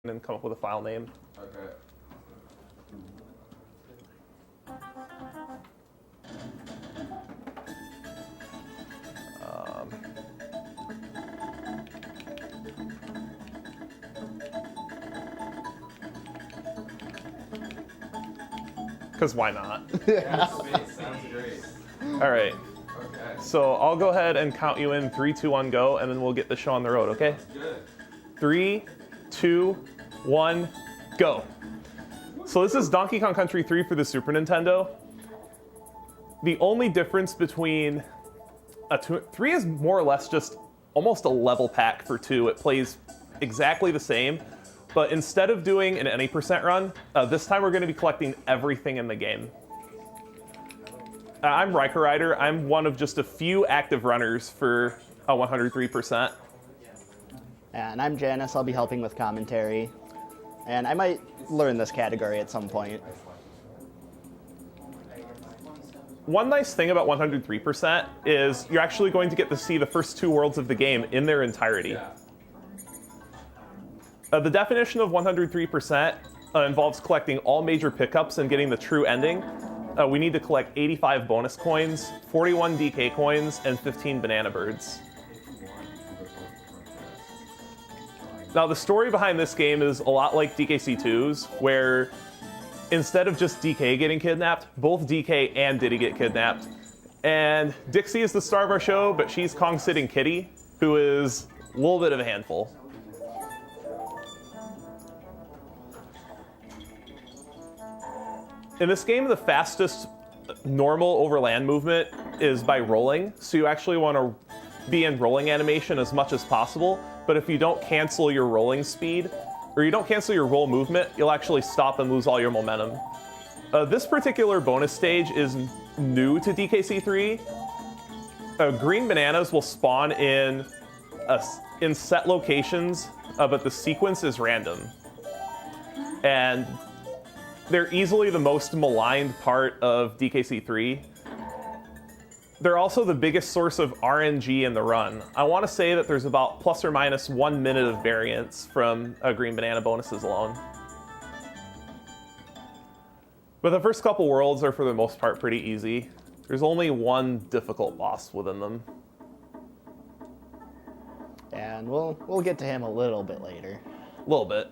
and come up with a file name. Okay. Because why not? Yeah, sweet. Sounds great. All right. Okay. So I'll go ahead and count you in 3, 2, 1, go, and then we'll get the show on the road, okay? Good. 3, 2, 1, go. So this is Donkey Kong Country 3 for the Super Nintendo. The only difference between 3 is more or less just almost a level pack for 2. It plays exactly the same, but instead of doing an any % run, this time we're going to be collecting everything in the game. I'm RaikouRider. I'm one of just a few active runners for 103%. And I'm Janice. I'll be helping with commentary. And I might learn this category at some point. One nice thing about 103% is you're actually going to get to see the first 2 worlds of the game in their entirety. The definition of 103% involves collecting all major pickups and getting the true ending. We need to collect 85 bonus coins, 41 DK coins, and 15 banana birds. Now, the story behind this game is a lot like DKC2's, where instead of just DK getting kidnapped, both DK and Diddy get kidnapped. And Dixie is the star of our show, but she's Kong-sitting Kitty, who is a little bit of a handful. In this game, the fastest normal overland movement is by rolling, so you actually want to be in rolling animation as much as possible, but if you don't cancel your rolling speed, or you don't cancel your roll movement, you'll actually stop and lose all your momentum. This particular bonus stage is new to DKC3. Green bananas will spawn in set locations, but the sequence is random. And they're easily the most maligned part of DKC3. They're also the biggest source of RNG in the run. I want to say that there's about plus or minus 1 minute of variance from green banana bonuses alone. But the first couple worlds are for the most part pretty easy. There's only one difficult boss within them. And we'll get to him a little bit later. A little bit.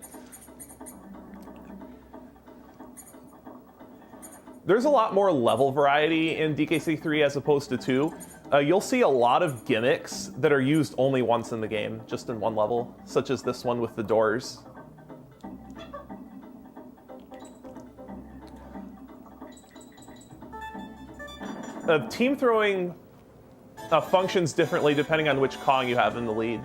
There's a lot more level variety in DKC3 as opposed to 2. You'll see a lot of gimmicks that are used only once in the game, just in one level, such as this one with the doors. Team throwing functions differently depending on which Kong you have in the lead.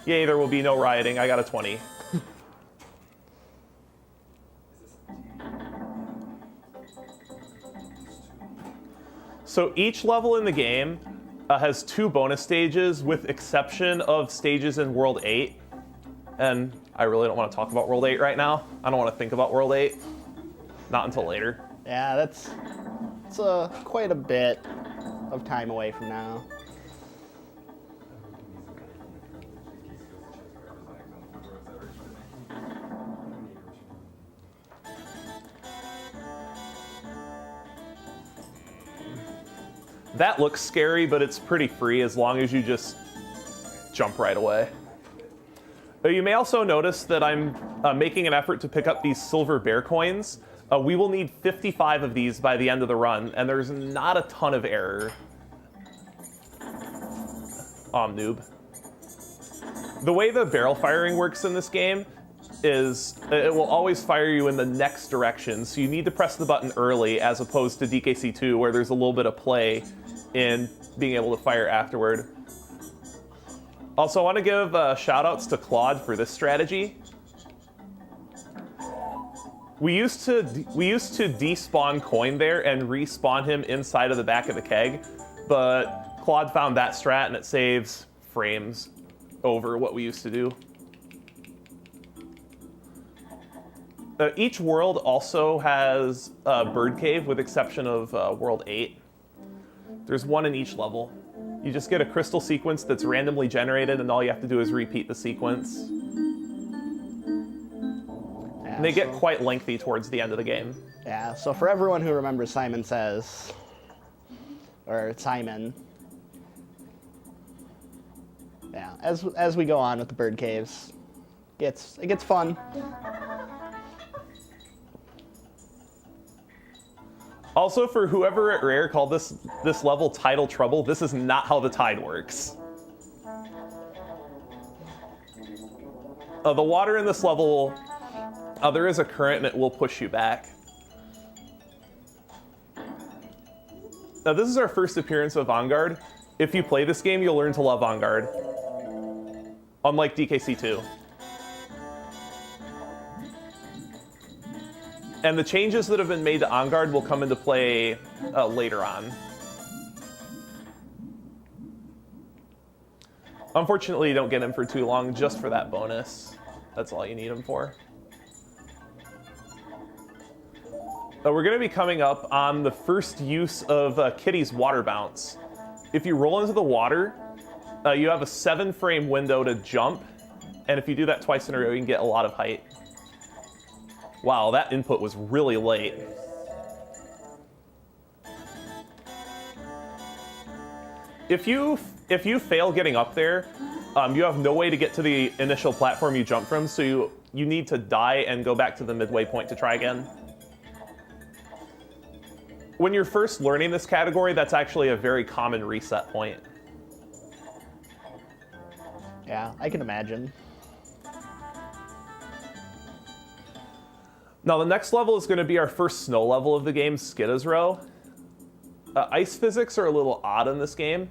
Yay, there will be no rioting. I got a 20. So each level in the game has 2 bonus stages, with exception of stages in World 8. And I really don't want to talk about World 8 right now. I don't want to think about World 8. Not until later. Yeah, it's quite a bit of time away from now. That looks scary, but it's pretty free as long as you just jump right away. You may also notice that I'm making an effort to pick up these silver bear coins. We will need 55 of these by the end of the run, and there's not a ton of error. I'm noob. The way the barrel firing works in this game is it will always fire you in the next direction, so you need to press the button early as opposed to DKC2 where there's a little bit of play in being able to fire afterward. Also, I want to give shout-outs to Claude for this strategy. We used to despawn Coin there and respawn him inside of the back of the keg, but Claude found that strat and it saves frames over what we used to do. Each world also has a bird cave, with exception of World 8. There's one in each level. You just get a crystal sequence that's randomly generated, and all you have to do is repeat the sequence. Yeah, And they get quite lengthy towards the end of the game. Yeah, so for everyone who remembers Simon Says, or Simon, yeah, as we go on with the bird caves, it gets fun. Also, for whoever at Rare called this level Tidal Trouble, this is not how the tide works. The water in this level, there is a current and it will push you back. Now, this is our first appearance of Vanguard. If you play this game, you'll learn to love Vanguard. Unlike DKC2. And the changes that have been made to Vanguard will come into play later on. Unfortunately, you don't get him for too long, just for that bonus. That's all you need him for. We're going to be coming up on the first use of Kitty's water bounce. If you roll into the water, you have a 7-frame window to jump, and if you do that twice in a row, you can get a lot of height. Wow, that input was really late. If you fail getting up there, you have no way to get to the initial platform you jump from, so you need to die and go back to the midway point to try again. When you're first learning this category, that's actually a very common reset point. Yeah, I can imagine. Now, the next level is going to be our first snow level of the game, Skidda's Row. Ice physics are a little odd in this game.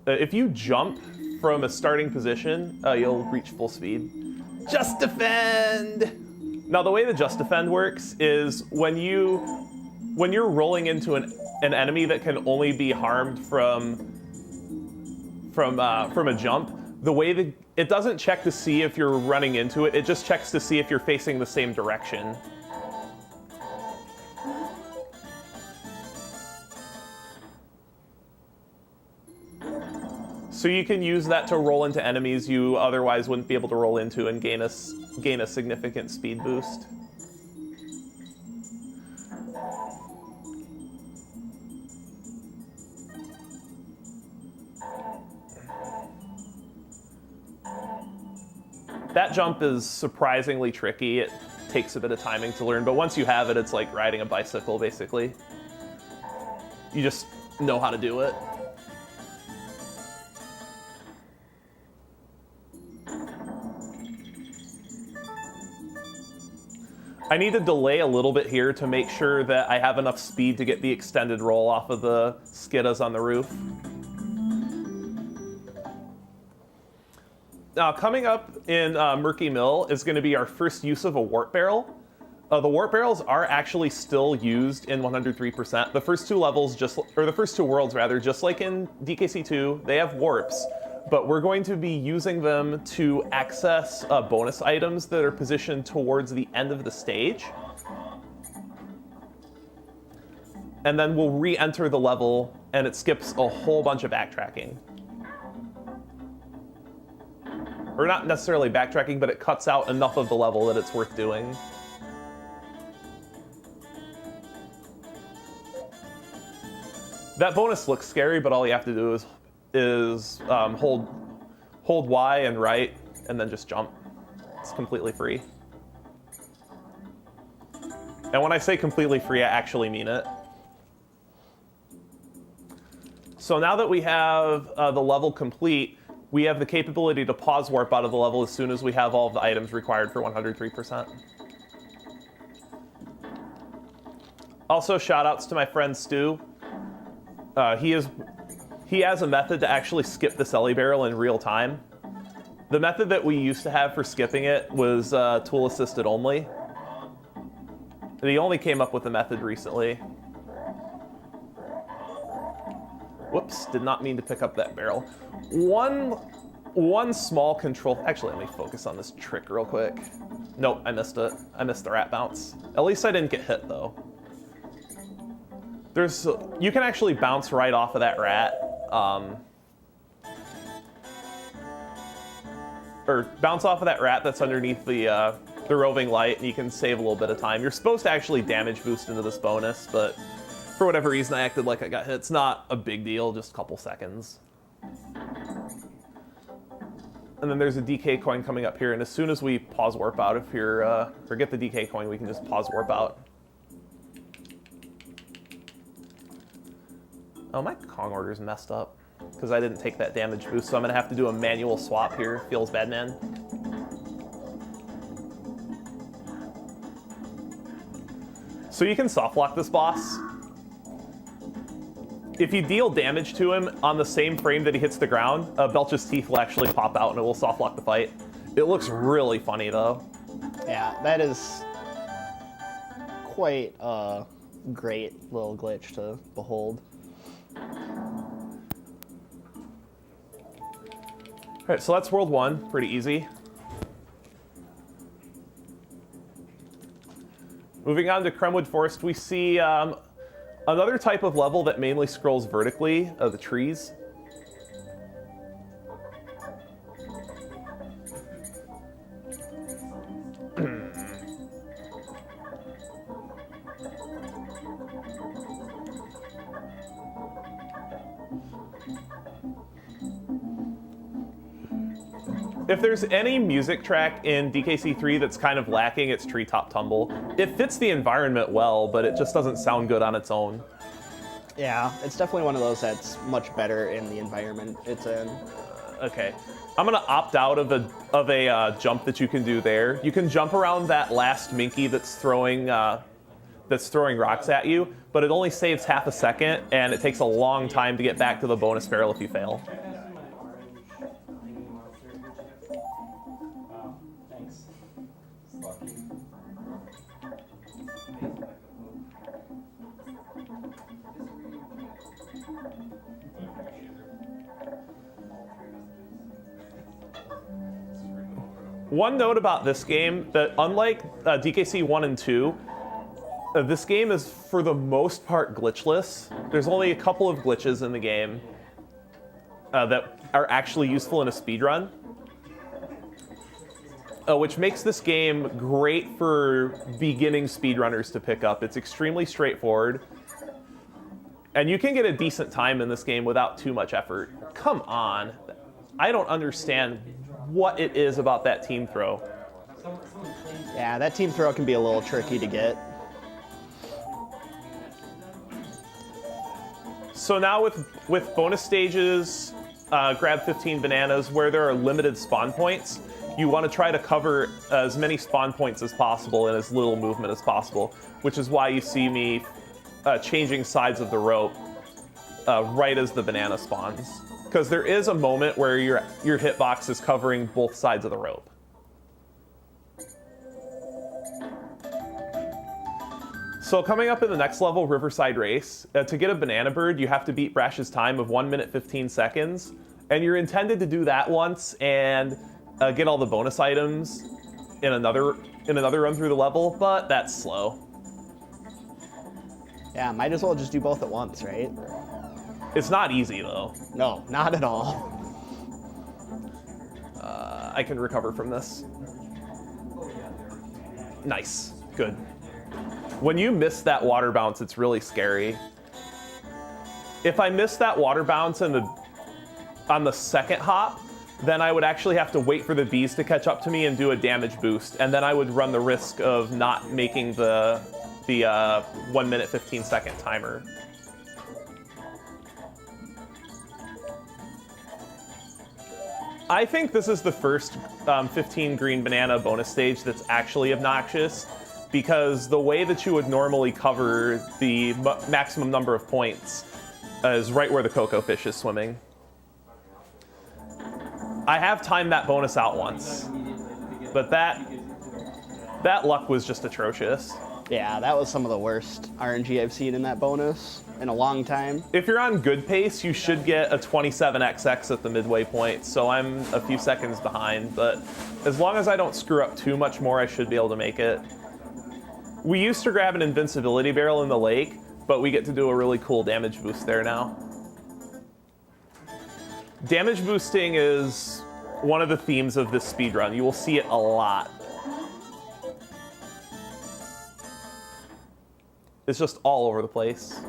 If you jump from a starting position, you'll reach full speed. Just defend! Now, the way the just defend works is when you're rolling into an enemy that can only be harmed from a jump, the way that it doesn't check to see if you're running into it, it just checks to see if you're facing the same direction. So you can use that to roll into enemies you otherwise wouldn't be able to roll into and gain a significant speed boost. That jump is surprisingly tricky. It takes a bit of timing to learn, but once you have it, it's like riding a bicycle, basically. You just know how to do it. I need to delay a little bit here to make sure that I have enough speed to get the extended roll off of the skiddas on the roof. Now, coming up in Murky Mill is going to be our first use of a warp barrel. The warp barrels are actually still used in 103%. The first two levels, the first two worlds rather, just like in DKC2, they have warps. But we're going to be using them to access bonus items that are positioned towards the end of the stage. And then we'll re-enter the level, and it skips a whole bunch of backtracking. Or not necessarily backtracking, but it cuts out enough of the level that it's worth doing. That bonus looks scary, but all you have to do is hold Y and right, and then just jump. It's completely free. And when I say completely free, I actually mean it. So now that we have the level complete, we have the capability to pause warp out of the level as soon as we have all of the items required for 103%. Also, shout-outs to my friend Stu. He has a method to actually skip the Selly barrel in real time. The method that we used to have for skipping it was tool-assisted only. And he only came up with a method recently. Whoops, did not mean to pick up that barrel. One small control... Actually, let me focus on this trick real quick. Nope, I missed it. I missed the rat bounce. At least I didn't get hit, though. You can actually bounce right off of that rat. Or bounce off of that rat that's underneath the roving light, and you can save a little bit of time. You're supposed to actually damage boost into this bonus, but for whatever reason I acted like I got hit. It's not a big deal, just a couple seconds. And then there's a DK coin coming up here, and as soon as we pause warp out, if you're or get the DK coin, we can just pause warp out. Oh, my Kong order's messed up because I didn't take that damage boost, so I'm gonna have to do a manual swap here. Feels bad, man. So you can soft lock this boss. If you deal damage to him on the same frame that he hits the ground, Belch's teeth will actually pop out and it will soft lock the fight. It looks really funny though. Yeah, that is quite a great little glitch to behold. All right, so that's World 1, pretty easy. Moving on to Kremwood Forest, we see another type of level that mainly scrolls vertically, the trees. If there's any music track in DKC3 that's kind of lacking, it's Treetop Tumble. It fits the environment well, but it just doesn't sound good on its own. Yeah, it's definitely one of those that's much better in the environment it's in. Okay, I'm gonna opt out of a jump that you can do there. You can jump around that last Minky that's throwing rocks at you, but it only saves half a second, and it takes a long time to get back to the bonus barrel if you fail. One note about this game, that unlike DKC 1 and 2, this game is for the most part glitchless. There's only a couple of glitches in the game that are actually useful in a speedrun, which makes this game great for beginning speedrunners to pick up. It's extremely straightforward, and you can get a decent time in this game without too much effort. Come on. I don't understand what it is about that team throw. Yeah, that team throw can be a little tricky to get. So now with bonus stages, grab 15 bananas, where there are limited spawn points, you want to try to cover as many spawn points as possible and as little movement as possible, which is why you see me changing sides of the rope right as the banana spawns. Because there is a moment where your hitbox is covering both sides of the rope. So coming up in the next level, Riverside Race, to get a banana bird, you have to beat Brash's time of 1 minute 15 seconds. And you're intended to do that once and get all the bonus items in another run through the level, but that's slow. Yeah, might as well just do both at once, right? It's not easy though. No, not at all. I can recover from this. Nice, good. When you miss that water bounce, it's really scary. If I miss that water bounce on the second hop, then I would actually have to wait for the bees to catch up to me and do a damage boost, and then I would run the risk of not making the 1 minute 15 second timer. I think this is the first 15 green banana bonus stage that's actually obnoxious, because the way that you would normally cover the maximum number of points is right where the cocoa fish is swimming. I have timed that bonus out once, but that luck was just atrocious. Yeah, that was some of the worst RNG I've seen in that bonus. in a long time. If you're on good pace, you should get a 27XX at the midway point, so I'm a few seconds behind, but as long as I don't screw up too much more, I should be able to make it. We used to grab an invincibility barrel in the lake, but we get to do a really cool damage boost there now. Damage boosting is one of the themes of this speedrun. You will see it a lot. It's just all over the place.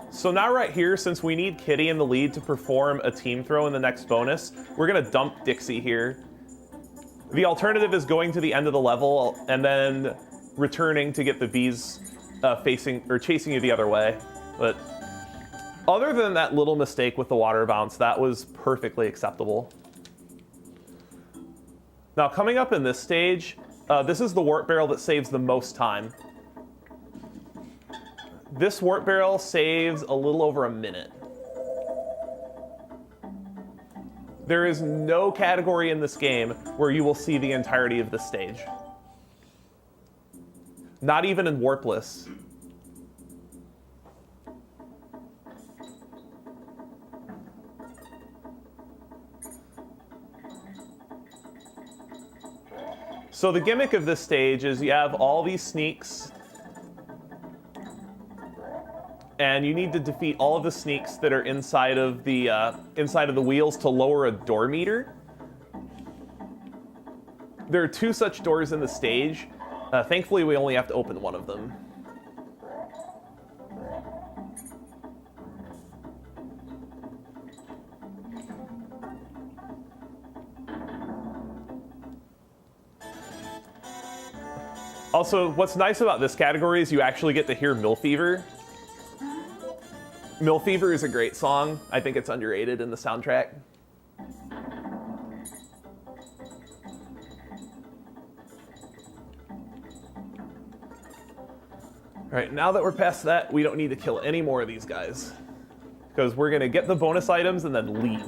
So now right here, since we need Kitty in the lead to perform a team throw in the next bonus, we're gonna dump Dixie here. The alternative is going to the end of the level and then returning to get the bees facing or chasing you the other way. But other than that little mistake with the water bounce, that was perfectly acceptable. Now coming up in this stage, this is the warp barrel that saves the most time. This warp barrel saves a little over a minute. There is no category in this game where you will see the entirety of this stage. Not even in warpless. So the gimmick of this stage is you have all these sneaks, and you need to defeat all of the sneaks that are inside of the wheels to lower a door meter. There are 2 such doors in the stage. Thankfully, we only have to open one of them. Also, what's nice about this category is you actually get to hear Mill Fever. Mill Fever is a great song. I think it's underrated in the soundtrack. All right, now that we're past that, we don't need to kill any more of these guys, because we're gonna get the bonus items and then leave.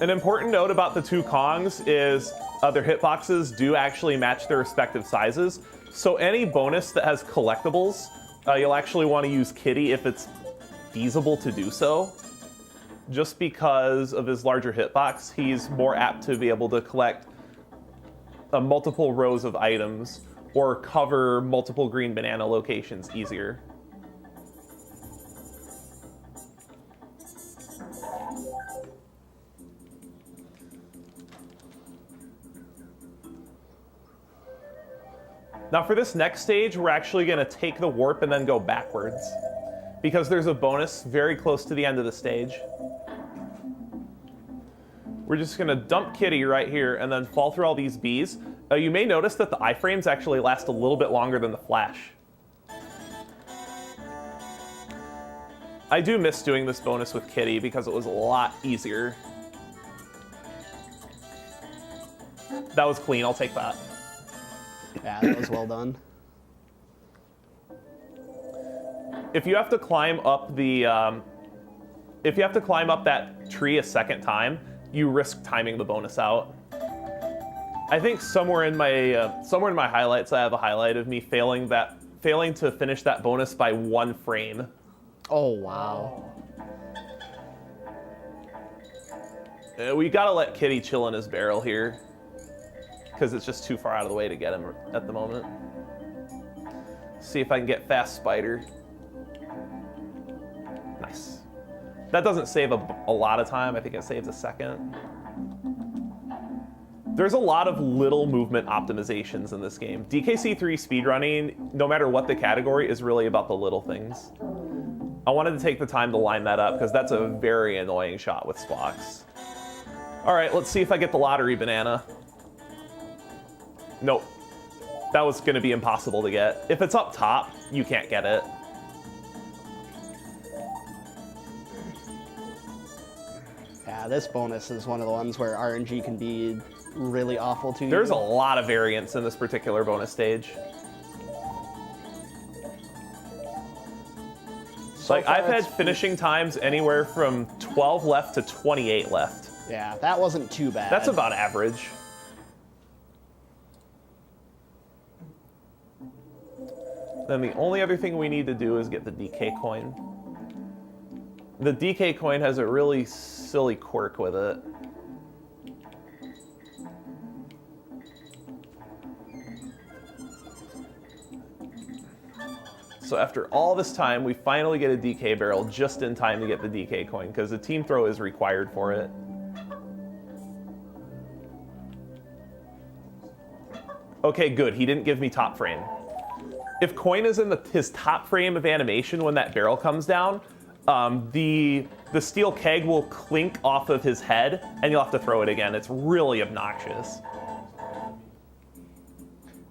An important note about the 2 Kongs is their hitboxes do actually match their respective sizes. So any bonus that has collectibles, you'll actually want to use Kitty if it's feasible to do so. Just because of his larger hitbox, he's more apt to be able to collect multiple rows of items or cover multiple green banana locations easier. Now for this next stage, we're actually going to take the warp and then go backwards, because there's a bonus very close to the end of the stage. We're just going to dump Kitty right here and then fall through all these bees. You may notice that the iframes actually last a little bit longer than the flash. I do miss doing this bonus with Kitty because it was a lot easier. That was clean, I'll take that. Yeah, that was well done. If you have to climb up that tree a second time, you risk timing the bonus out. I think somewhere in my highlights, I have a highlight of me failing to finish that bonus by 1 frame. Oh wow. We gotta let Kitty chill in his barrel here, because it's just too far out of the way to get him at the moment. See if I can get fast spider. Nice. That doesn't save a lot of time. I think it saves a second. There's a lot of little movement optimizations in this game. DKC3 speedrunning, no matter what the category, is really about the little things. I wanted to take the time to line that up because that's a very annoying shot with Squawks. All right, let's see if I get the lottery banana. Nope. That was going to be impossible to get. If it's up top, you can't get it. Yeah, this bonus is one of the ones where RNG can be really awful to you. There's a lot of variance in this particular bonus stage. Like, far I've had it's- finishing times anywhere from 12 left to 28 left. Yeah, that wasn't too bad. That's about average. Then the only other thing we need to do is get the DK coin. The DK coin has a really silly quirk with it. So after all this time, we finally get a DK barrel just in time to get the DK coin, because the team throw is required for it. Okay, good. He didn't give me top frame. If coin is in his top frame of animation when that barrel comes down, the steel keg will clink off of his head, and you'll have to throw it again. It's really obnoxious.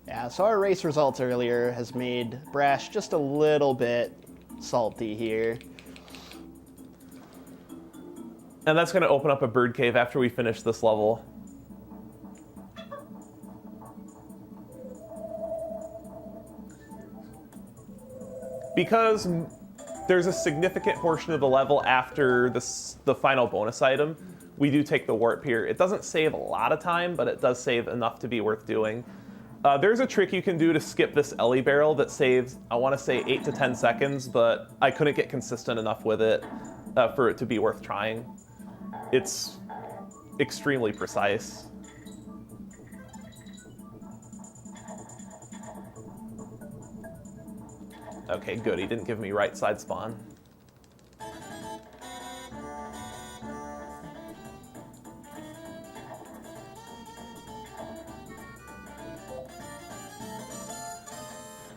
Yeah, so our race results earlier has made Brash just a little bit salty here. And that's going to open up a bird cave after we finish this level. Because there's a significant portion of the level after the final bonus item, we do take the warp here. It doesn't save a lot of time, but it does save enough to be worth doing. There's a trick you can do to skip this Ellie barrel that saves, I want to say 8 to 10 seconds, but I couldn't get consistent enough with it for it to be worth trying. It's extremely precise. Okay, good. He didn't give me right side spawn.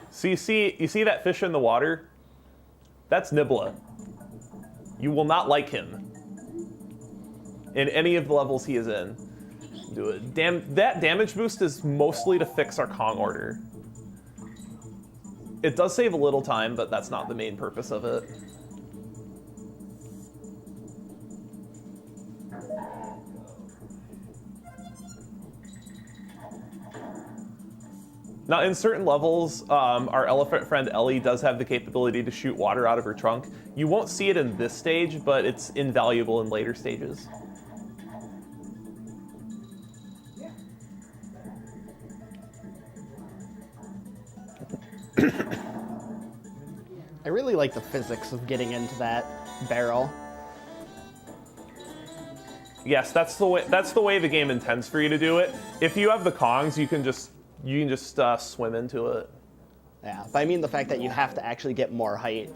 So you see that fish in the water? That's Nibla. You will not like him in any of the levels he is in. Do it. That damage boost is mostly to fix our Kong order. It does save a little time, but that's not the main purpose of it. Now, in certain levels, our elephant friend Ellie does have the capability to shoot water out of her trunk. You won't see it in this stage, but it's invaluable in later stages. I really like the physics of getting into that barrel. Yes, that's the way the game intends for you to do it. If you have the Kongs, you can just swim into it. Yeah, but I mean the fact that you have to actually get more height,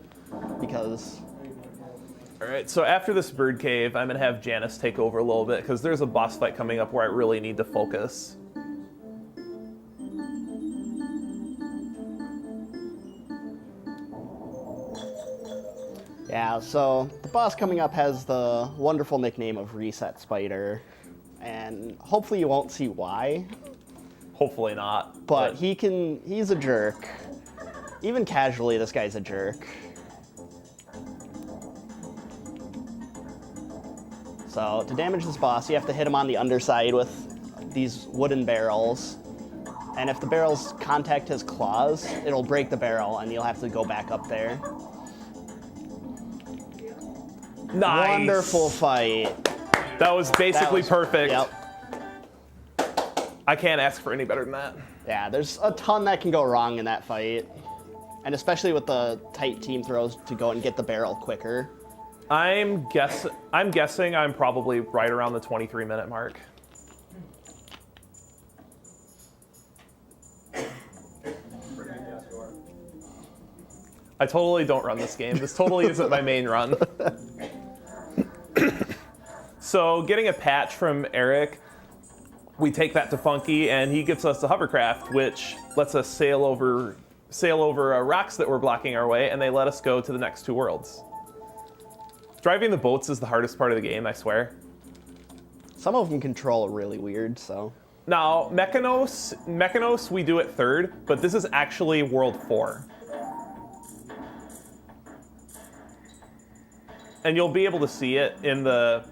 because... All right, so after this bird cave, I'm gonna have Janice take over a little bit, because there's a boss fight coming up where I really need to focus. Yeah, so the boss coming up has the wonderful nickname of Reset Spider, and hopefully you won't see why. Hopefully not. But he's a jerk. Even casually, this guy's a jerk. So to damage this boss, you have to hit him on the underside with these wooden barrels. And if the barrels contact his claws, it'll break the barrel and you'll have to go back up there. Nice. Wonderful fight. That was basically perfect. Yep. I can't ask for any better than that. Yeah, there's a ton that can go wrong in that fight. And especially with the tight team throws to go and get the barrel quicker. I'm guessing I'm probably right around the 23-minute mark. I totally don't run this game. This totally isn't my main run. So getting a patch from Eric, we take that to Funky, and he gives us a hovercraft, which lets us sail over rocks that were blocking our way, and they let us go to the next two worlds. Driving the boats is the hardest part of the game, I swear. Some of them control really weird, so. Now, Mechanos, we do it third, but this is actually World 4. And you'll be able to see it in the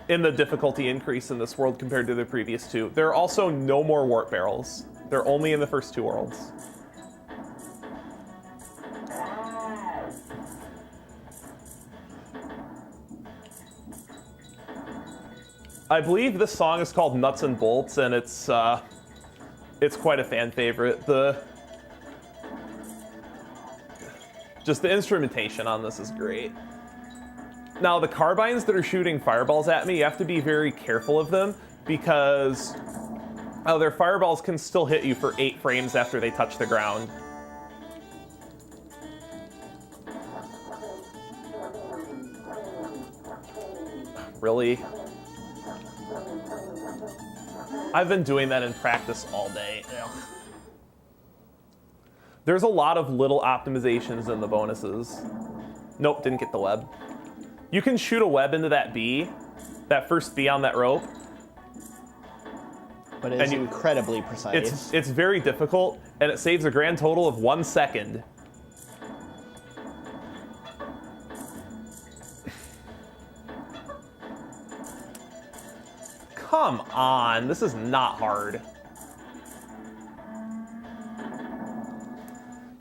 difficulty increase in this world compared to the previous two. There are also no more warp barrels. They're only in the first two worlds. I believe this song is called Nuts and Bolts, and it's quite a fan favorite. Just the instrumentation on this is great. Now, the carbines that are shooting fireballs at me, you have to be very careful of them because their fireballs can still hit you for 8 frames after they touch the ground. Really? I've been doing that in practice all day. Ugh. There's a lot of little optimizations in the bonuses. Nope, didn't get the web. You can shoot a web into that bee, that first bee on that rope. But it's incredibly precise. It's very difficult, and it saves a grand total of 1 second. Come on, this is not hard.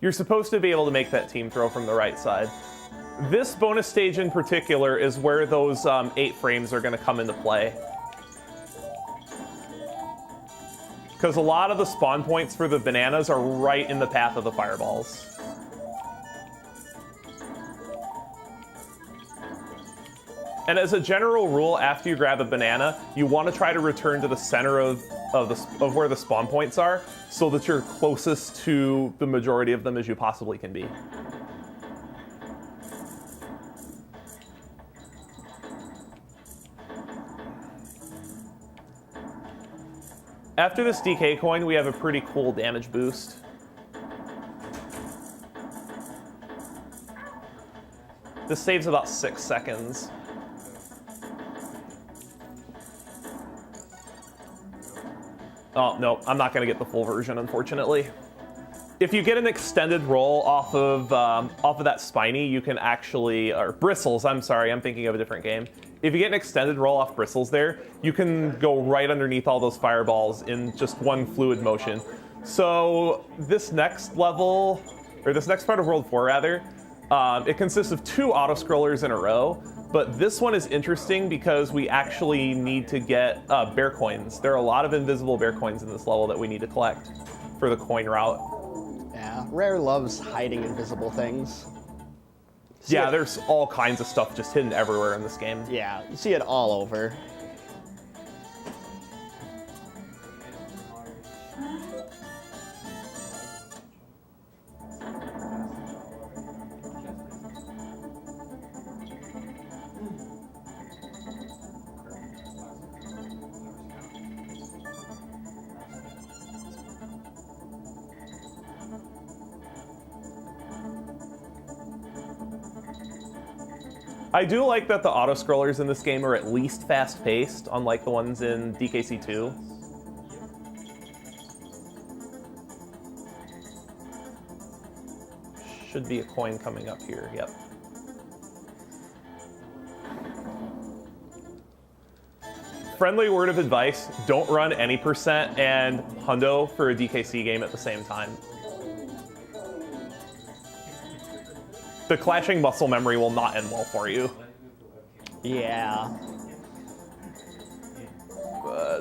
You're supposed to be able to make that team throw from the right side. This bonus stage in particular is where those 8 frames are going to come into play. Because a lot of the spawn points for the bananas are right in the path of the fireballs. And as a general rule, after you grab a banana, you want to try to return to the center of where the spawn points are so that you're closest to the majority of them as you possibly can be. After this DK coin, we have a pretty cool damage boost. This saves about 6 seconds. Oh, no, I'm not going to get the full version, unfortunately. If you get an extended roll off of that spiny, you can actually, or bristles, I'm sorry, I'm thinking of a different game. If you get an extended roll off bristles there, you can go right underneath all those fireballs in just one fluid motion. So this next level, or this next part of World 4 rather, it consists of 2 auto-scrollers in a row, but this one is interesting because we actually need to get bear coins. There are a lot of invisible bear coins in this level that we need to collect for the coin route. Yeah, Rare loves hiding invisible things. Yeah, there's all kinds of stuff just hidden everywhere in this game. Yeah, you see it all over. I do like that the auto-scrollers in this game are at least fast-paced, unlike the ones in DKC 2. Should be a coin coming up here, yep. Friendly word of advice, don't run any percent and hundo for a DKC game at the same time. The clashing muscle memory will not end well for you. Yeah.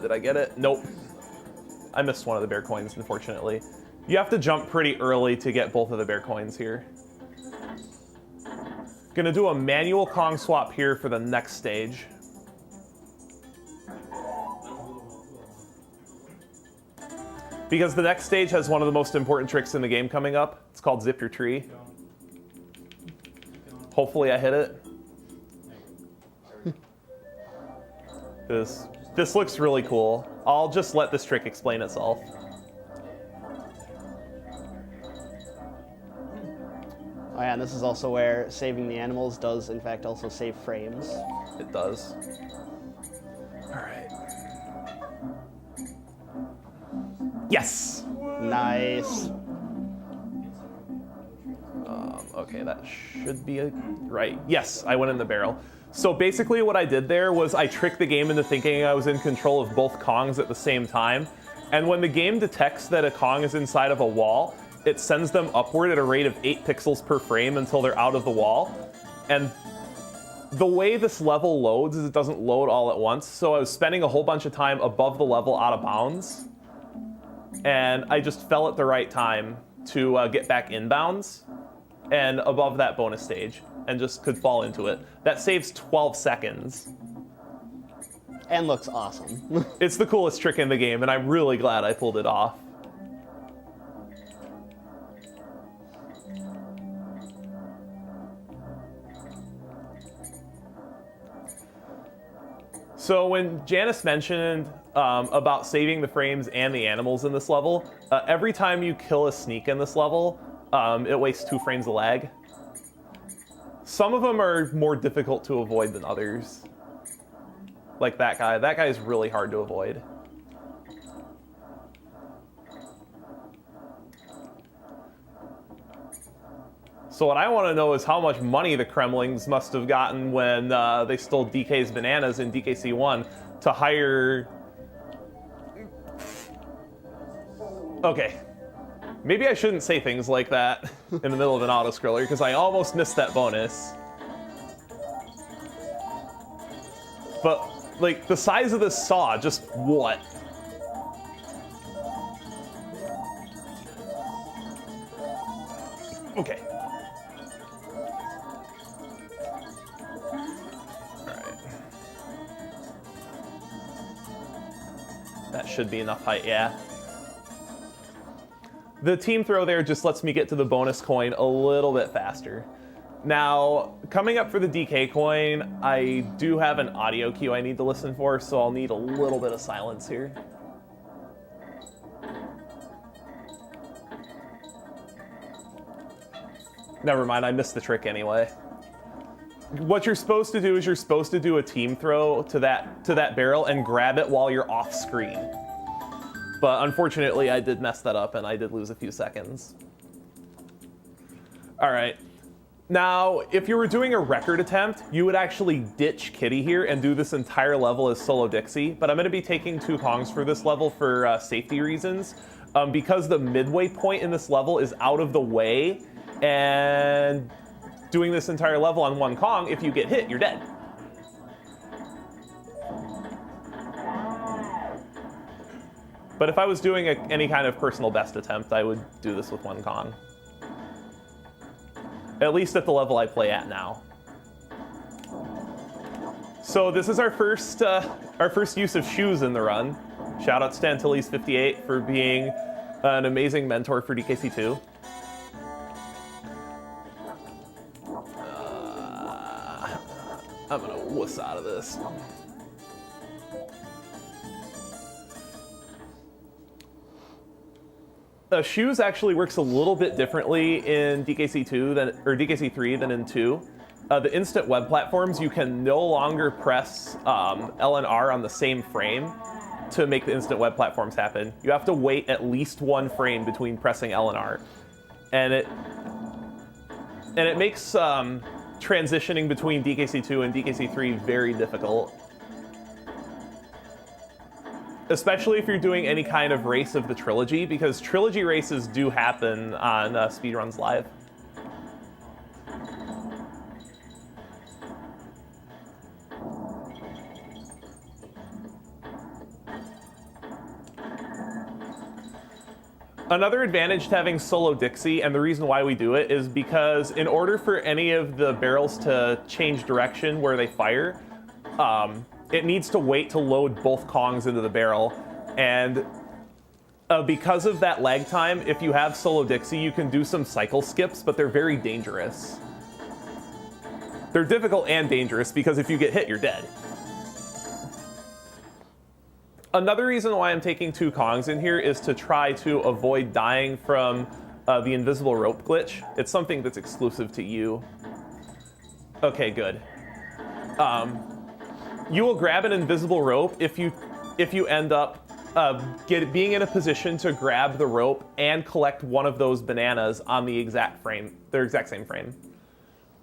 Did I get it? Nope. I missed one of the bear coins, unfortunately. You have to jump pretty early to get both of the bear coins here. Gonna do a manual Kong swap here for the next stage. Because the next stage has one of the most important tricks in the game coming up. It's called Zip Your Tree. Hopefully I hit it. This looks really cool. I'll just let this trick explain itself. Oh yeah, and this is also where saving the animals does in fact also save frames. It does. All right. Yes! Nice. Okay, that should be right. Yes, I went in the barrel. So basically what I did there was I tricked the game into thinking I was in control of both Kongs at the same time. And when the game detects that a Kong is inside of a wall, it sends them upward at a rate of 8 pixels per frame until they're out of the wall. And the way this level loads is it doesn't load all at once. So I was spending a whole bunch of time above the level out of bounds. And I just fell at the right time to get back inbounds and above that bonus stage and just could fall into it. That saves 12 seconds. And looks awesome. It's the coolest trick in the game, and I'm really glad I pulled it off. So when Janice mentioned about saving the frames and the animals in this level, every time you kill a sneak in this level, it wastes 2 frames of lag. Some of them are more difficult to avoid than others. Like that guy. That guy is really hard to avoid. So what I want to know is how much money the Kremlings must have gotten when they stole DK's bananas in DKC1 to hire... Okay. Maybe I shouldn't say things like that in the middle of an auto-scroller, because I almost missed that bonus. But, like, the size of this saw, just what? Okay. That should be enough height, yeah. The team throw there just lets me get to the bonus coin a little bit faster. Now, coming up for the DK coin, I do have an audio cue I need to listen for, so I'll need a little bit of silence here. Never mind, I missed the trick anyway. What you're supposed to do is you're supposed to do a team throw to that barrel and grab it while you're off screen. But unfortunately, I did mess that up and I did lose a few seconds. All right. Now, if you were doing a record attempt, you would actually ditch Kitty here and do this entire level as solo Dixie. But I'm going to be taking 2 Kongs for this level for safety reasons. Because the midway point in this level is out of the way, and doing this entire level on 1 Kong, if you get hit, you're dead. But if I was doing any kind of personal best attempt, I would do this with 1 Kong. At least at the level I play at now. So this is our first use of shoes in the run. Shout out to Stantilles58 for being an amazing mentor for DKC2. I'm gonna wuss out of this. Shoes actually works a little bit differently in DKC3 than in 2. The instant web platforms, you can no longer press L and R on the same frame to make the instant web platforms happen. You have to wait at least 1 frame between pressing L and R, and it makes transitioning between DKC2 and DKC3 very difficult. Especially if you're doing any kind of race of the trilogy, because trilogy races do happen on Speedruns Live. Another advantage to having solo Dixie, and the reason why we do it, is because in order for any of the barrels to change direction where they fire, it needs to wait to load both Kongs into the barrel. And because of that lag time, if you have solo Dixie, you can do some cycle skips, but they're very dangerous. They're difficult and dangerous because if you get hit, you're dead. Another reason why I'm taking 2 Kongs in here is to try to avoid dying from the invisible rope glitch. It's something that's exclusive to you. Okay, good. You will grab an invisible rope if you end up being in a position to grab the rope and collect one of those bananas on the exact same frame.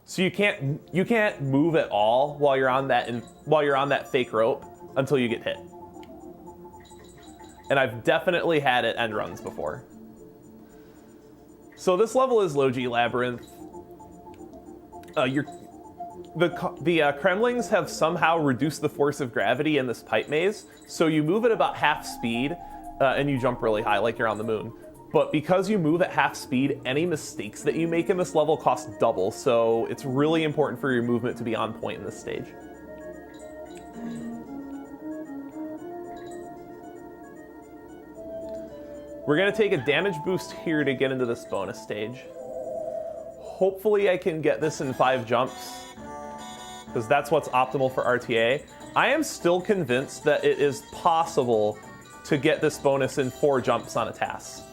So you can't move at all while you're on that fake rope until you get hit. And I've definitely had it end runs before. So this level is Low G Labyrinth. The Kremlings have somehow reduced the force of gravity in this pipe maze, so you move at about half speed, and you jump really high like you're on the moon. But because you move at half speed, any mistakes that you make in this level cost double, so it's really important for your movement to be on point in this stage. We're going to take a damage boost here to get into this bonus stage. Hopefully I can get this in 5 jumps, because that's what's optimal for RTA. I am still convinced that it is possible to get this bonus in 4 jumps on a task.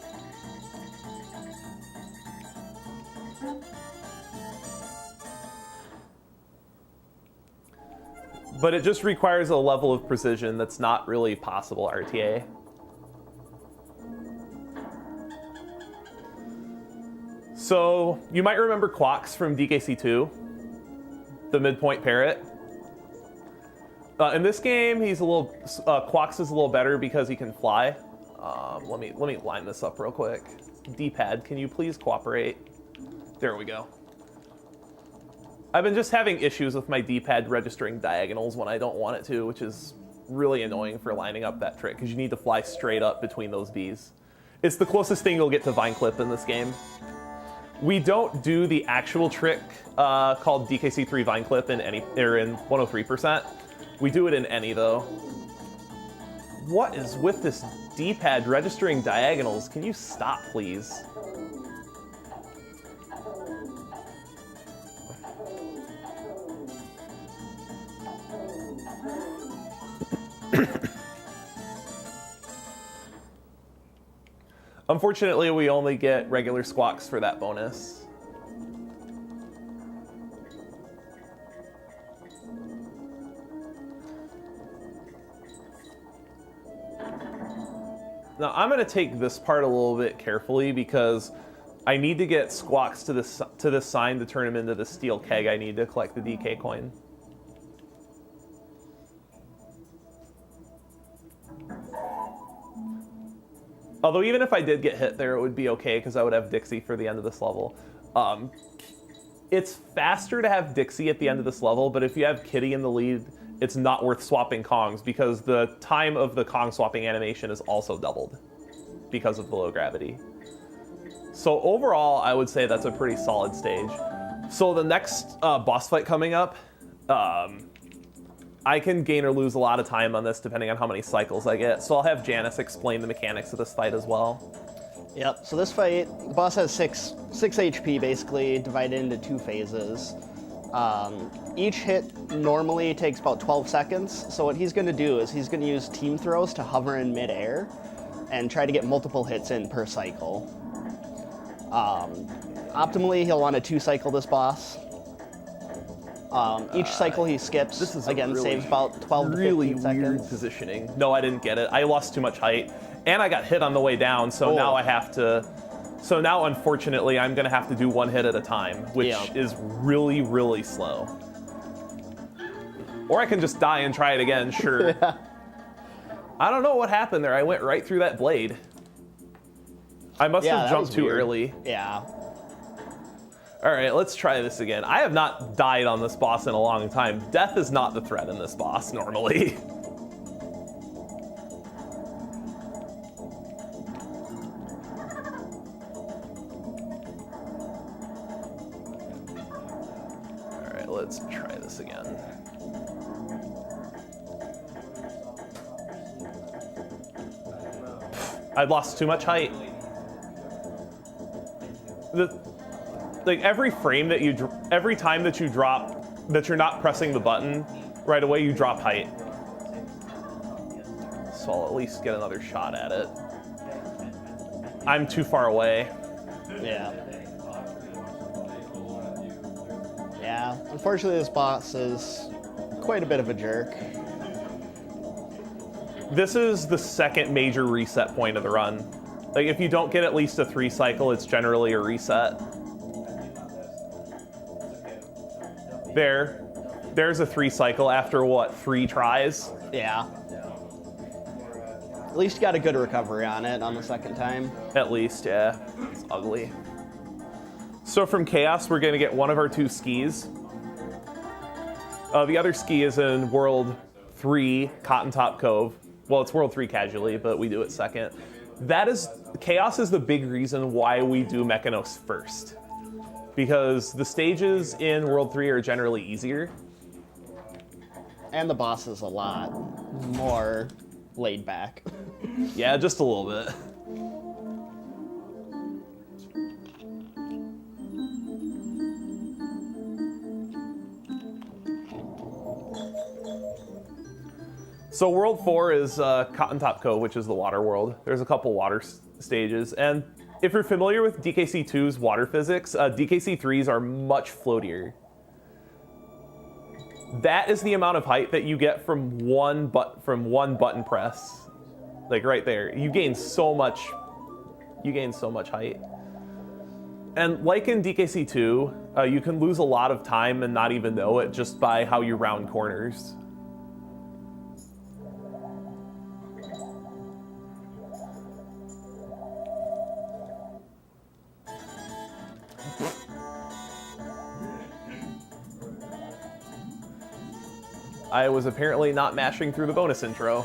But it just requires a level of precision that's not really possible RTA. So you might remember Quox from DKC2, the midpoint parrot. In this game, he's a little Quox is a little better because he can fly. Let me line this up real quick. D-pad, can you please cooperate? There we go. I've been just having issues with my D-pad registering diagonals when I don't want it to, which is really annoying for lining up that trick because you need to fly straight up between those Bs. It's the closest thing you'll get to Vine Clip in this game. We don't do the actual trick called DKC3 Vine Clip in 103%. We do it in any though. What is with this D-pad registering diagonals? Can you stop, please? Unfortunately, we only get regular squawks for that bonus. Now, I'm going to take this part a little bit carefully because I need to get squawks to this sign to turn him into the steel keg I need to collect the DK coin. Although even if I did get hit there, it would be okay because I would have Dixie for the end of this level. It's faster to have Dixie at the end of this level, but if you have Kitty in the lead, it's not worth swapping Kongs because the time of the Kong swapping animation is also doubled because of the low gravity. So overall, I would say that's a pretty solid stage. So the next boss fight coming up, I can gain or lose a lot of time on this depending on how many cycles I get. So I'll have Janice explain the mechanics of this fight as well. Yep, so this fight, the boss has 6 HP basically, divided into 2 phases. Each hit normally takes about 12 seconds, so what he's going to do is he's going to use team throws to hover in midair and try to get multiple hits in per cycle. Optimally, he'll want to 2-cycle this boss. Each cycle he skips, this is again, really, saves about 12 to 15 seconds. Really weird positioning. No, I didn't get it. I lost too much height, and I got hit on the way down, so now I have to... So now, unfortunately, I'm going to have to do 1 hit at a time, which is really, really slow. Or I can just die and try it again, sure. I don't know what happened there. I went right through that blade. I must have jumped too early. Yeah. All right, let's try this again. I have not died on this boss in a long time. Death is not the threat in this boss, normally. All right, let's try this again. I lost too much height. Like every frame that every time that you drop, that you're not pressing the button right away, you drop height. So I'll at least get another shot at it. I'm too far away. Yeah. Yeah, unfortunately this boss is quite a bit of a jerk. This is the second major reset point of the run. Like if you don't get at least a 3 cycle, it's generally a reset. There's a 3 cycle after what, 3 tries? Yeah. At least you got a good recovery on it on the second time. At least, yeah. It's ugly. So from Chaos, we're gonna get one of our 2 skis. The other ski is in World 3, Cotton Top Cove. Well, it's World 3 casually, but we do it second. Chaos is the big reason why we do Mechanos first. Because the stages in World 3 are generally easier. And the boss is a lot more laid back. Yeah, just a little bit. So World 4 is Cotton Top Cove, which is the water world. There's a couple water stages. And if you're familiar with DKC2's water physics, DKC3's are much floatier. That is the amount of height that you get from one button press. Like right there. You gain so much height. And like in DKC2, you can lose a lot of time and not even know it just by how you round corners. I was apparently not mashing through the bonus intro.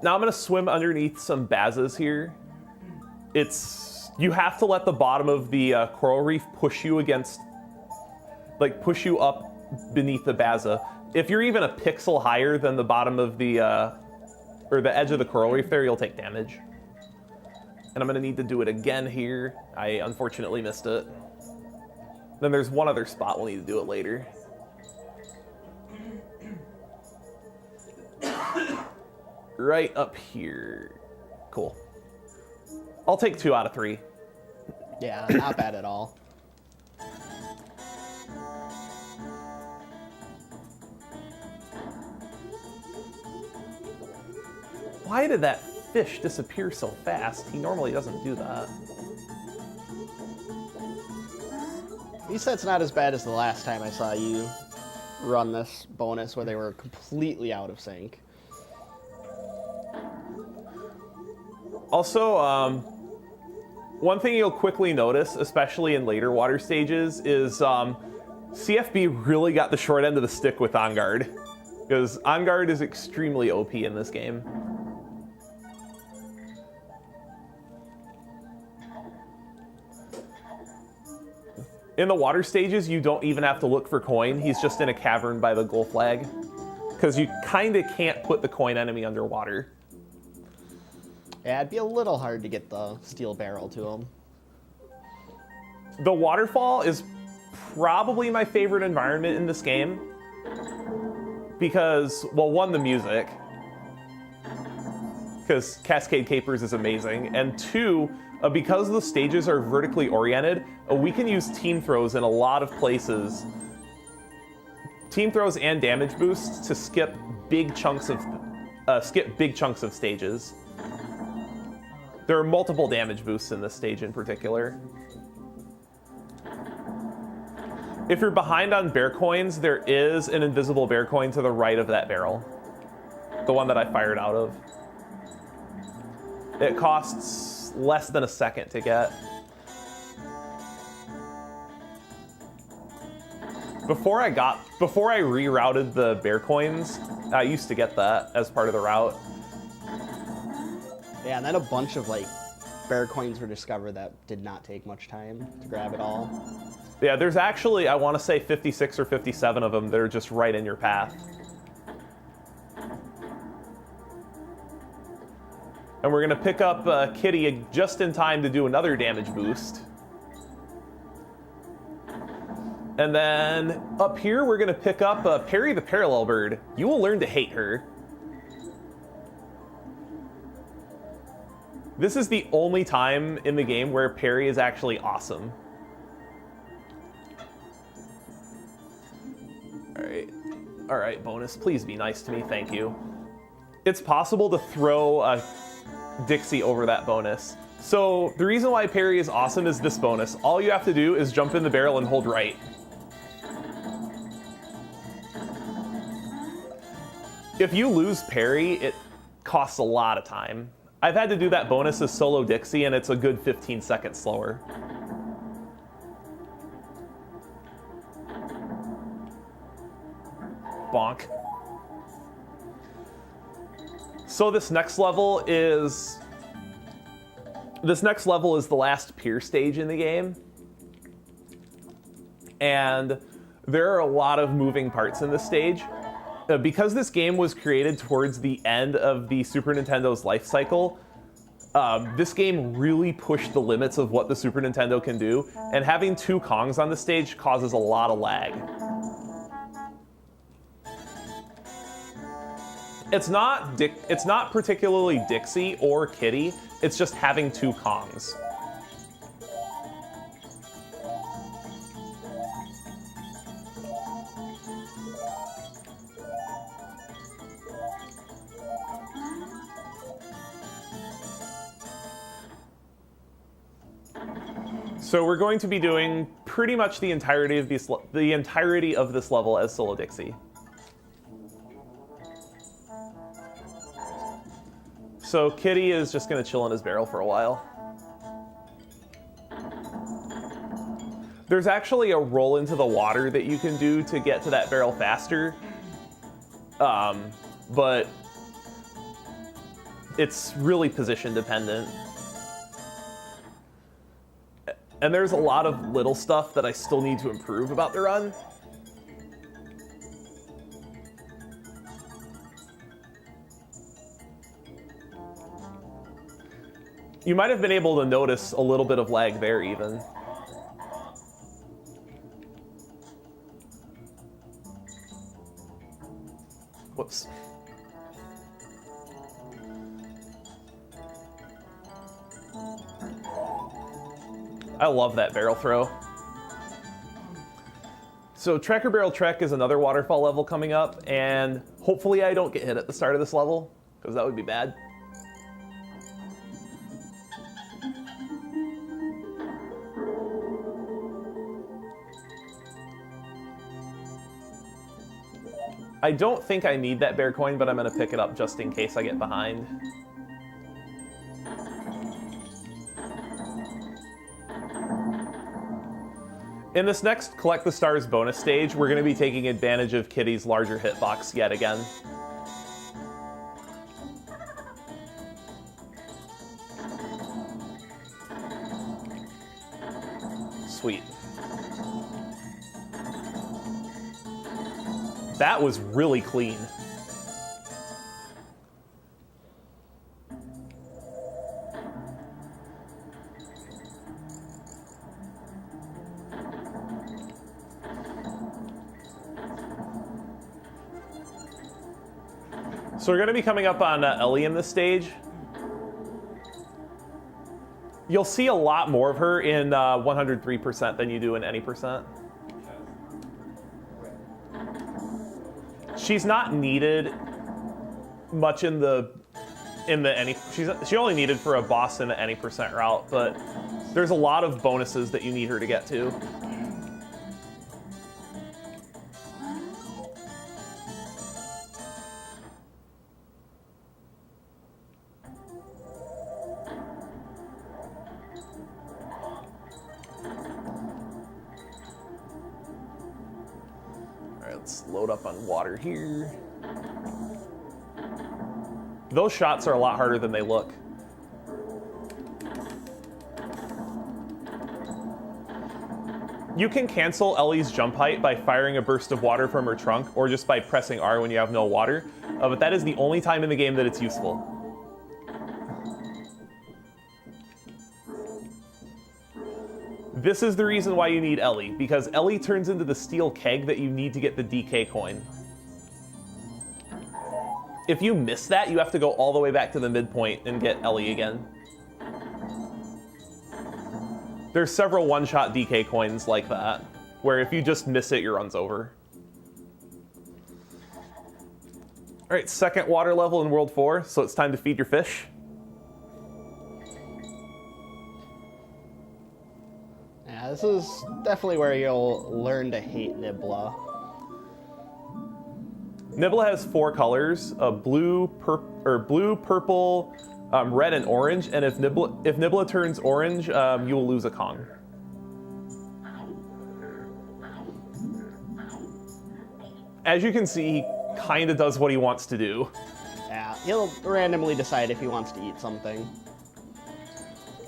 Now I'm going to swim underneath some bazas here. You have to let the bottom of the coral reef push you up beneath the baza. If you're even a pixel higher than the bottom of or the edge of the coral reef there, you'll take damage. And I'm going to need to do it again here. I unfortunately missed it. Then there's one other spot we'll need to do it later. Right up here. Cool. I'll take 2 out of 3. Yeah, not bad at all. Why did that fish disappear so fast? He normally doesn't do that. He said it's not as bad as the last time I saw you run this bonus where they were completely out of sync. Also, one thing you'll quickly notice, especially in later water stages, is CFB really got the short end of the stick with On Guard. Because On Guard is extremely OP in this game. In the water stages, you don't even have to look for coin. He's just in a cavern by the goal flag. Because you kind of can't put the coin enemy underwater. Yeah, it'd be a little hard to get the steel barrel to him. The waterfall is probably my favorite environment in this game. Because, well, one, the music. Because Cascade Capers is amazing. And two, because the stages are vertically oriented, we can use team throws in a lot of places. Team throws and damage boosts to skip big chunks of stages. There are multiple damage boosts in this stage in particular. If you're behind on bear coins, there is an invisible bear coin to the right of that barrel. The one that I fired out of. It costs less than a second to get. Before I rerouted the bear coins, I used to get that as part of the route. Yeah, and then a bunch of bear coins were discovered that did not take much time to grab it all. Yeah, there's actually, I want to say 56 or 57 of them that are just right in your path. And we're going to pick up Kitty just in time to do another damage boost. And then up here, we're going to pick up Perry the Parallel Bird. You will learn to hate her. This is the only time in the game where Perry is actually awesome. All right, bonus, please be nice to me, thank you. It's possible to throw Dixie over that bonus. So the reason why Perry is awesome is this bonus. All you have to do is jump in the barrel and hold right. If you lose Perry, costs a lot of time. I've had to do that bonus as solo Dixie, and it's a good 15 seconds slower. Bonk. So this next level is the last pier stage in the game. And there are a lot of moving parts in this stage. Because this game was created towards the end of the Super Nintendo's life cycle, this game really pushed the limits of what the Super Nintendo can do, and having two Kongs on the stage causes a lot of lag. It's not particularly Dixie or Kitty, it's just having two Kongs. So we're going to be doing pretty much the entirety of this level as solo Dixie. So Kitty is just going to chill in his barrel for a while. There's actually a roll into the water that you can do to get to that barrel faster, but it's really position dependent. And there's a lot of little stuff that I still need to improve about the run. You might have been able to notice a little bit of lag there even. Whoops. I love that barrel throw. So Tracker Barrel Trek is another waterfall level coming up, and hopefully I don't get hit at the start of this level, because that would be bad. I don't think I need that bear coin, but I'm going to pick it up just in case I get behind. In this next Collect the Stars bonus stage, we're going to be taking advantage of Kitty's larger hitbox yet again. Sweet. That was really clean. So we're going to be coming up on Ellie in this stage. You'll see a lot more of her in 103% than you do in any percent. She's not needed much in the any. She only needed for a boss in the any percent route, but there's a lot of bonuses that you need her to get to. Let's load up on water here. Those shots are a lot harder than they look. You can cancel Ellie's jump height by firing a burst of water from her trunk, or just by pressing R when you have no water, but that is the only time in the game that it's useful. This is the reason why you need Ellie, because Ellie turns into the steel keg that you need to get the DK coin. If you miss that, you have to go all the way back to the midpoint and get Ellie again. There's several one-shot DK coins like that, where if you just miss it, your run's over. All right, second water level in World 4, so it's time to feed your fish. Yeah, this is definitely where you'll learn to hate Nibla. Nibla has 4 colors: blue, purple, red, and orange. And if Nibla turns orange, you will lose a Kong. As you can see, he kind of does what he wants to do. Yeah, he'll randomly decide if he wants to eat something.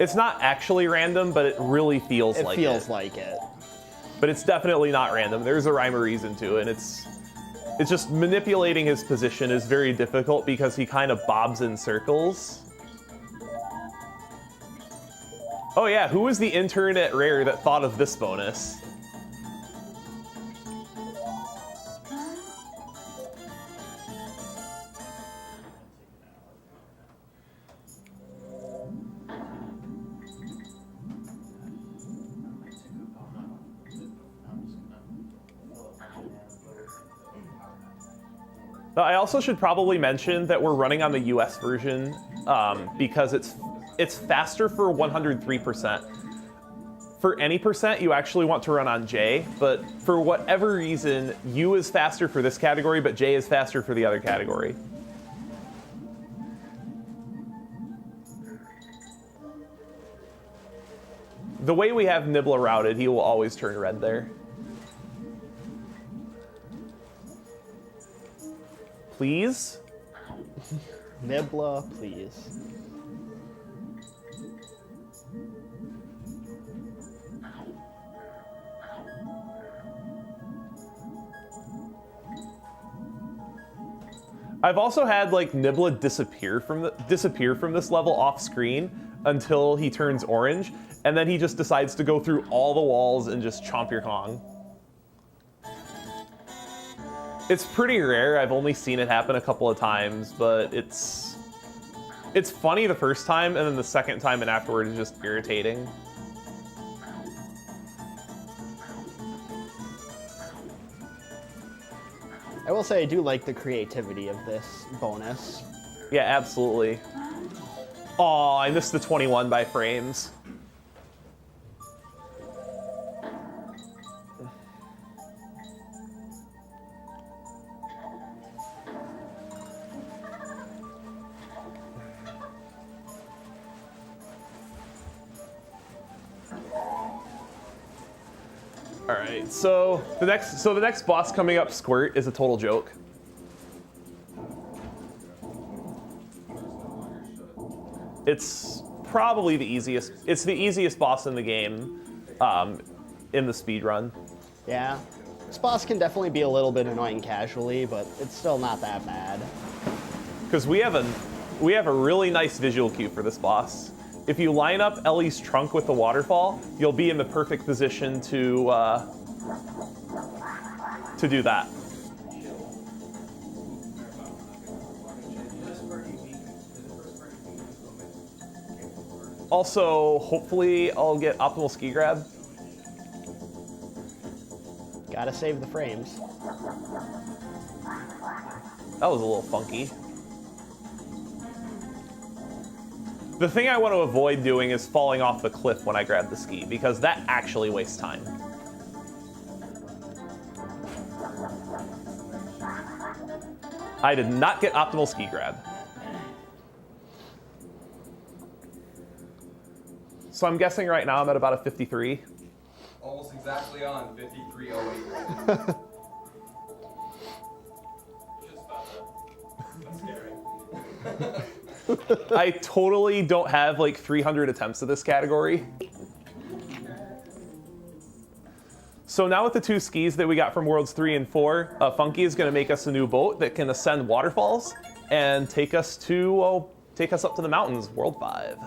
It's not actually random, but it really feels like it. It feels like it. But it's definitely not random. There's a rhyme or reason to it, and it's just manipulating his position is very difficult because he kind of bobs in circles. Oh yeah, who was the intern at Rare that thought of this bonus? I also should probably mention that we're running on the US version because it's faster for 103%. For any percent, you actually want to run on J, but for whatever reason, U is faster for this category, but J is faster for the other category. The way we have Nibla routed, he will always turn red there. Please? Nibla, please. I've also had like Nibla disappear from this level off screen until he turns orange, and then he just decides to go through all the walls and just chomp your Kong. It's pretty rare. I've only seen it happen a couple of times, but it's funny the first time, and then the second time and afterward is just irritating. I will say I do like the creativity of this bonus. Yeah, absolutely. Aw, I missed the 21 by frames. All right, so the next boss coming up, Squirt, is a total joke. It's probably the easiest. It's the easiest boss in the game, in the speed run. Yeah, this boss can definitely be a little bit annoying casually, but it's still not that bad. Because we have a really nice visual cue for this boss. If you line up Ellie's trunk with the waterfall, you'll be in the perfect position to do that. Also, hopefully I'll get optimal ski grab. Gotta save the frames. That was a little funky. The thing I want to avoid doing is falling off the cliff when I grab the ski, because that actually wastes time. I did not get optimal ski grab. So I'm guessing right now I'm at about a 53. Almost exactly on 53.08. That's scary. I totally don't have like 300 attempts at this category. So now with the 2 skis that we got from Worlds 3 and 4, Funky is going to make us a new boat that can ascend waterfalls and take us up to the mountains, World 5.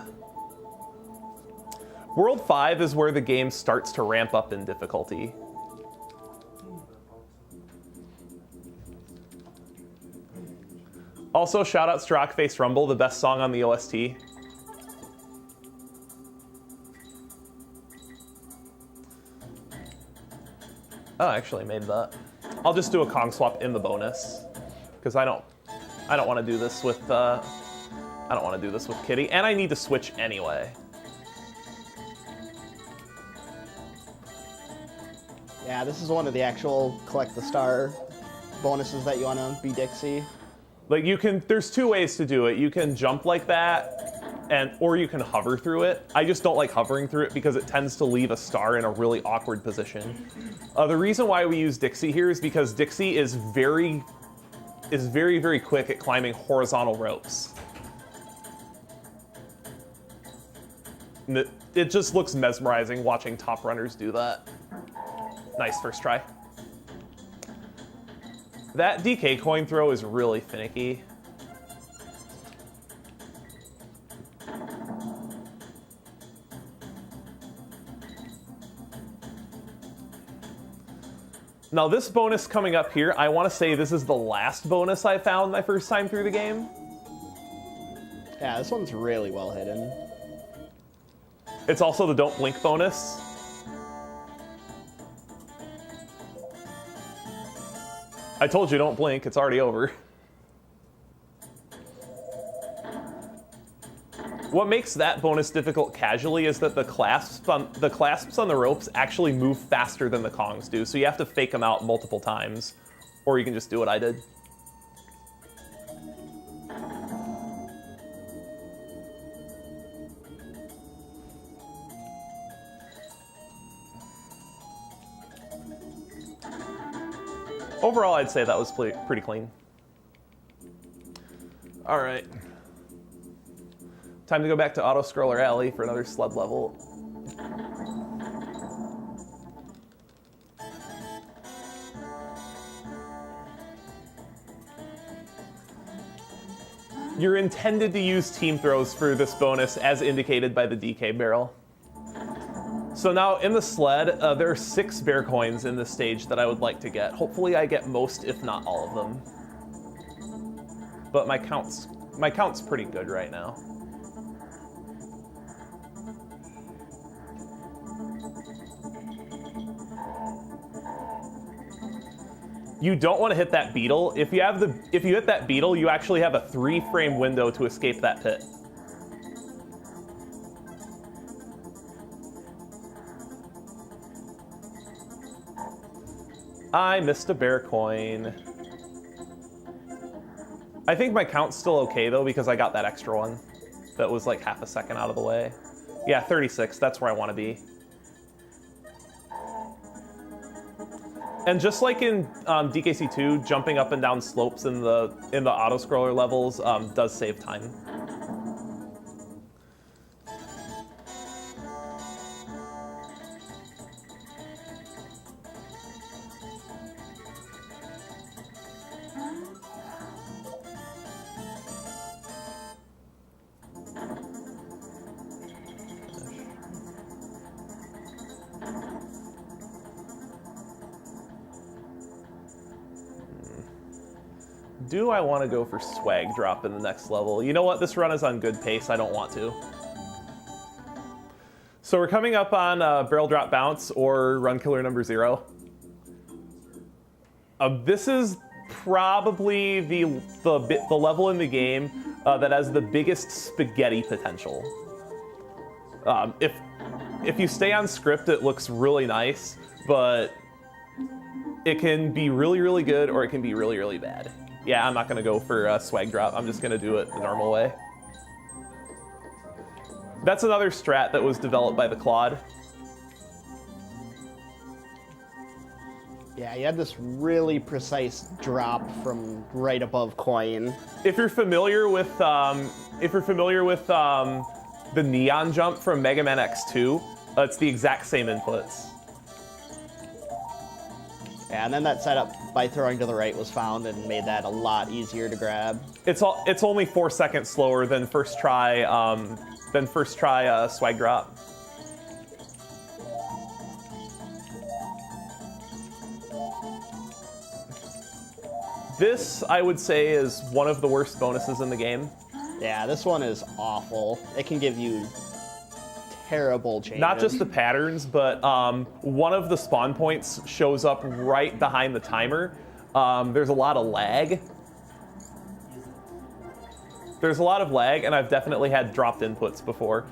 World 5 is where the game starts to ramp up in difficulty. Also, shout out to Rockface Rumble, the best song on the OST. Oh, I actually made that. I'll just do a Kong swap in the bonus, because I don't want to do this with Kitty, and I need to switch anyway. Yeah, this is one of the actual collect the star bonuses that you want to be Dixie. Like there's two ways to do it. You can jump like that, or you can hover through it. I just don't like hovering through it because it tends to leave a star in a really awkward position. The reason why we use Dixie here is because Dixie is very, very quick at climbing horizontal ropes. And it just looks mesmerizing watching top runners do that. Nice first try. That DK coin throw is really finicky. Now this bonus coming up here, I want to say this is the last bonus I found my first time through the game. Yeah, this one's really well hidden. It's also the don't blink bonus. I told you don't blink, it's already over. What makes that bonus difficult casually is that the clasps on the ropes actually move faster than the Kongs do, so you have to fake them out multiple times, or you can just do what I did. Overall, I'd say that was pretty clean. All right. Time to go back to Auto Scroller Alley for another sled level. You're intended to use team throws for this bonus as indicated by the DK barrel. So now in the sled, there are 6 bear coins in this stage that I would like to get. Hopefully I get most, if not all of them. But my count's pretty good right now. You don't want to hit that beetle. If you hit that beetle, you actually have a 3-frame window to escape that pit. I missed a bear coin. I think my count's still okay though because I got that extra one that was like half a second out of the way. Yeah, 36, that's where I want to be. And just like in DKC2, jumping up and down slopes in the auto-scroller levels does save time. Do I want to go for swag drop in the next level? You know what? This run is on good pace. I don't want to. So we're coming up on barrel drop bounce or run killer number 0. This is probably the level in the game that has the biggest spaghetti potential. If you stay on script, it looks really nice, but it can be really, really good or it can be really, really bad. Yeah, I'm not going to go for a swag drop. I'm just going to do it the normal way. That's another strat that was developed by the Claude. Yeah, you had this really precise drop from right above coin. If you're familiar with the neon jump from Mega Man X2, it's the exact same inputs. Yeah, and then that setup by throwing to the right was found and made that a lot easier to grab. It's only 4 seconds slower than first try swag drop. This, I would say, is one of the worst bonuses in the game. Yeah, this one is awful. It can give you terrible changes. Not just the patterns, but one of the spawn points shows up right behind the timer. There's a lot of lag. And I've definitely had dropped inputs before.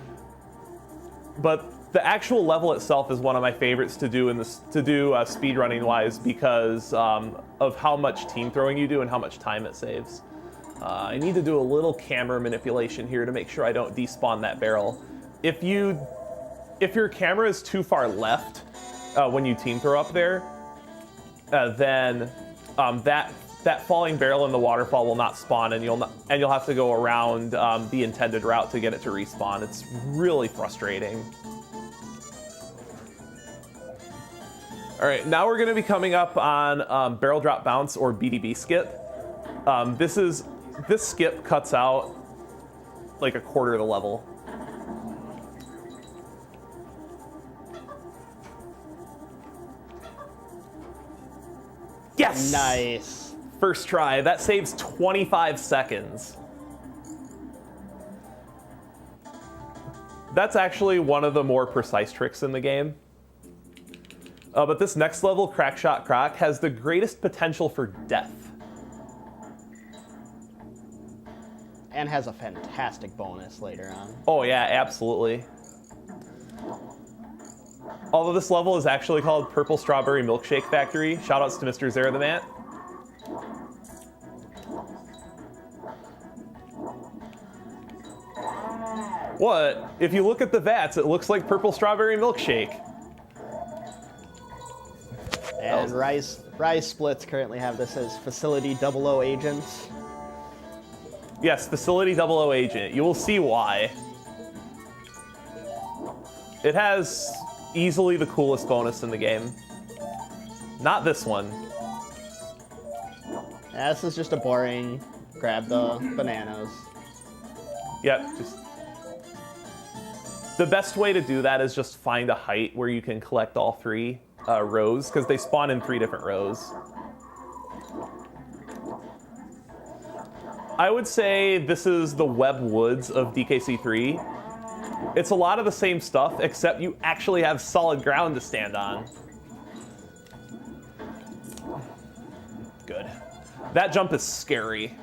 But The actual level itself is one of my favorites to do speedrunning wise because of how much team throwing you do and how much time it saves. I need to do a little camera manipulation here to make sure I don't despawn that barrel. If your camera is too far left when you team throw up there, then that falling barrel in the waterfall will not spawn, and you'll have to go around the intended route to get it to respawn. It's really frustrating. All right, now we're going to be coming up on barrel drop bounce or BDB skip. This skip cuts out like a quarter of the level. Yes! Nice. First try. That saves 25 seconds. That's actually one of the more precise tricks in the game. But this next level, Crack Shot Croc, has the greatest potential for death. And has a fantastic bonus later on. Oh yeah, absolutely. Although this level is actually called Purple Strawberry Milkshake Factory. Shoutouts to Mr. Zara the Mant. What? If you look at the vats, it looks like Purple Strawberry Milkshake. And Rise Splits currently have this as Facility 00 Agents. Yes, Facility 00 Agent. You will see why. It has easily the coolest bonus in the game. Not this one. Yeah, this is just a boring grab the bananas. Yep, just... The best way to do that is just find a height where you can collect all three rows, because they spawn in 3 different rows. I would say this is the Web Woods of DKC3. It's a lot of the same stuff, except you actually have solid ground to stand on. Good. That jump is scary.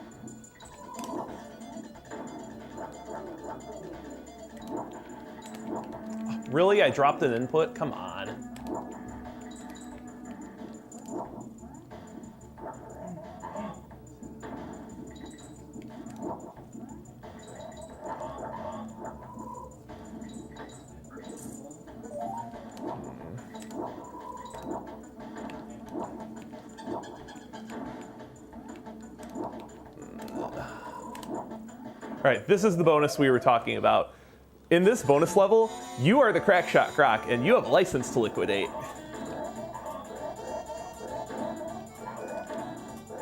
Really? I dropped an input? Come on. All right, this is the bonus we were talking about. In this bonus level, you are the Crack Shot Croc, and you have a license to liquidate.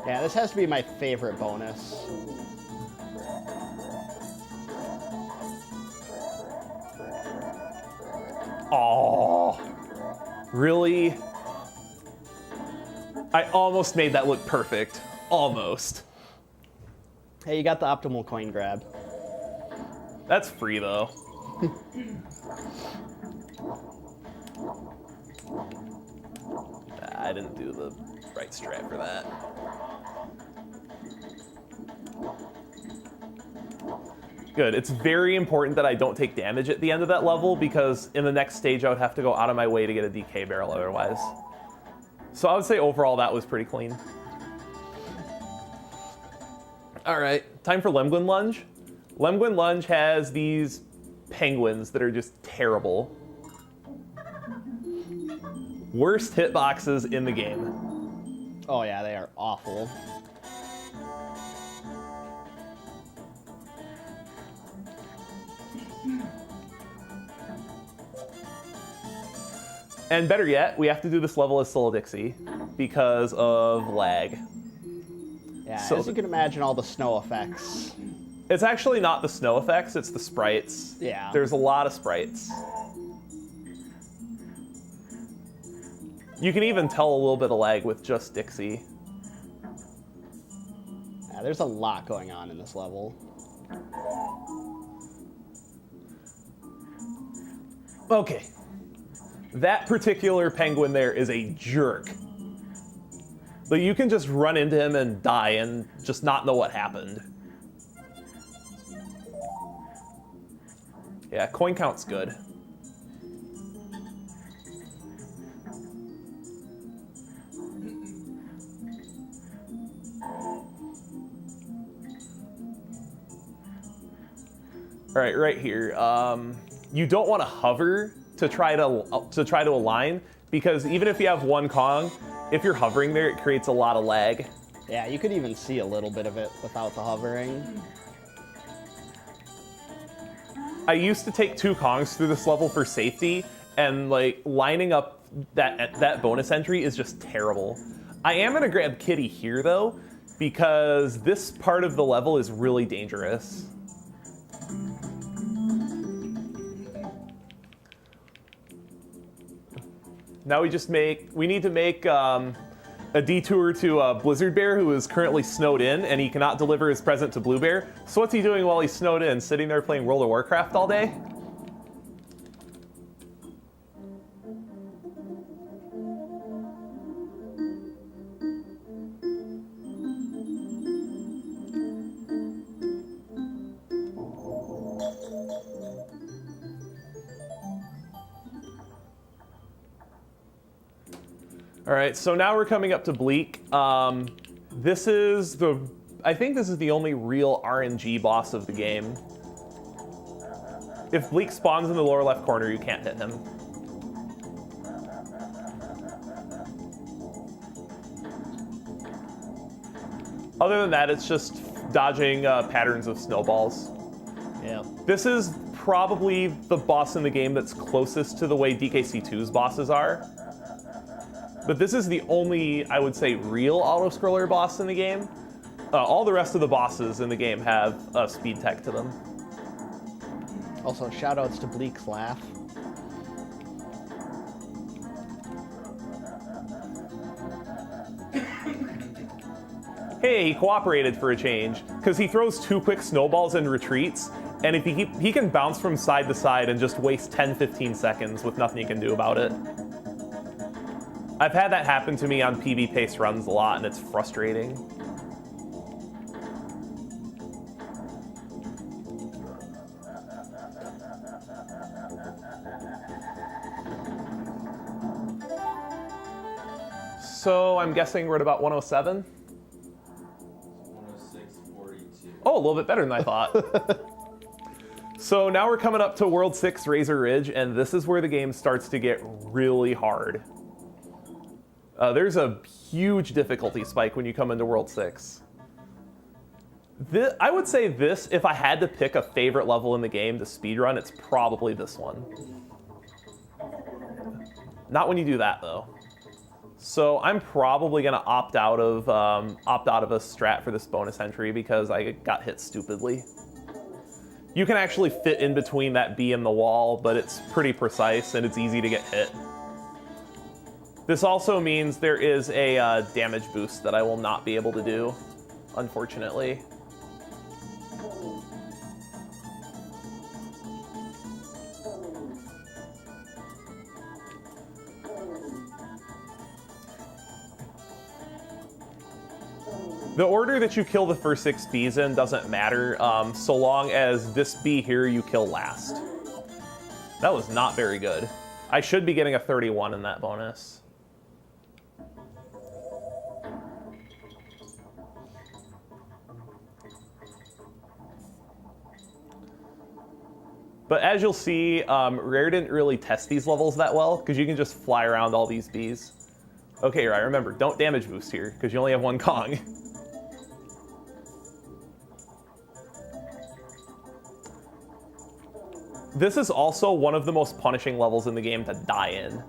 Yeah, this has to be my favorite bonus. Oh, really? I almost made that look perfect. Almost. Hey, you got the optimal coin grab. That's free, though. I didn't do the right strat for that. Good. It's very important that I don't take damage at the end of that level, because in the next stage I would have to go out of my way to get a DK barrel otherwise. So I would say overall that was pretty clean. All right, time for Lemguin Lunge. Lemguin Lunge has these penguins that are just terrible. Worst hitboxes in the game. Oh yeah, they are awful. And better yet, we have to do this level as Solo Dixie because of lag. Yeah, So as you can imagine, all the snow effects. It's actually not the snow effects, it's the sprites. Yeah. There's a lot of sprites. You can even tell a little bit of lag with just Dixie. Yeah, there's a lot going on in this level. Okay. That particular penguin there is a jerk. Like, you can just run into him and die and just not know what happened. Yeah, coin count's good. All right here. You don't want to hover to try to align, because even if you have one Kong, if you're hovering there, it creates a lot of lag. Yeah, you could even see a little bit of it without the hovering. I used to take 2 Kongs through this level for safety, and like lining up that bonus entry is just terrible. I am gonna grab Kitty here though, because this part of the level is really dangerous. Now we need to make a detour to Blizzard Bear, who is currently snowed in, and he cannot deliver his present to Blue Bear. So what's he doing while he's snowed in? Sitting there playing World of Warcraft all day? All right, so now we're coming up to Bleak. I think this is the only real RNG boss of the game. If Bleak spawns in the lower left corner, you can't hit him. Other than that, it's just dodging patterns of snowballs. Yeah. This is probably the boss in the game that's closest to the way DKC2's bosses are. But this is the only, I would say, real auto-scroller boss in the game. All the rest of the bosses in the game have speed tech to them. Also, shoutouts to Bleak's laugh. Hey, he cooperated for a change, because he throws 2 quick snowballs and retreats, and if he can bounce from side to side and just waste 10-15 seconds with nothing you can do about it. I've had that happen to me on PB pace runs a lot, and it's frustrating. So I'm guessing we're at about 107? 106.42. Oh, a little bit better than I thought. So now we're coming up to World 6 Razor Ridge, and this is where the game starts to get really hard. There's a huge difficulty spike when you come into World 6. I would say this, if I had to pick a favorite level in the game to speedrun, it's probably this one. Not when you do that, though. So I'm probably going to opt out of a strat for this bonus entry because I got hit stupidly. You can actually fit in between that B and the wall, but it's pretty precise and it's easy to get hit. This also means there is a damage boost that I will not be able to do, unfortunately. The order that you kill the first 6 bees in doesn't matter, so long as this bee here you kill last. That was not very good. I should be getting a 31 in that bonus. But as you'll see, Rare didn't really test these levels that well, because you can just fly around all these bees. Okay, right, remember, don't damage boost here, because you only have 1 Kong. This is also one of the most punishing levels in the game to die in.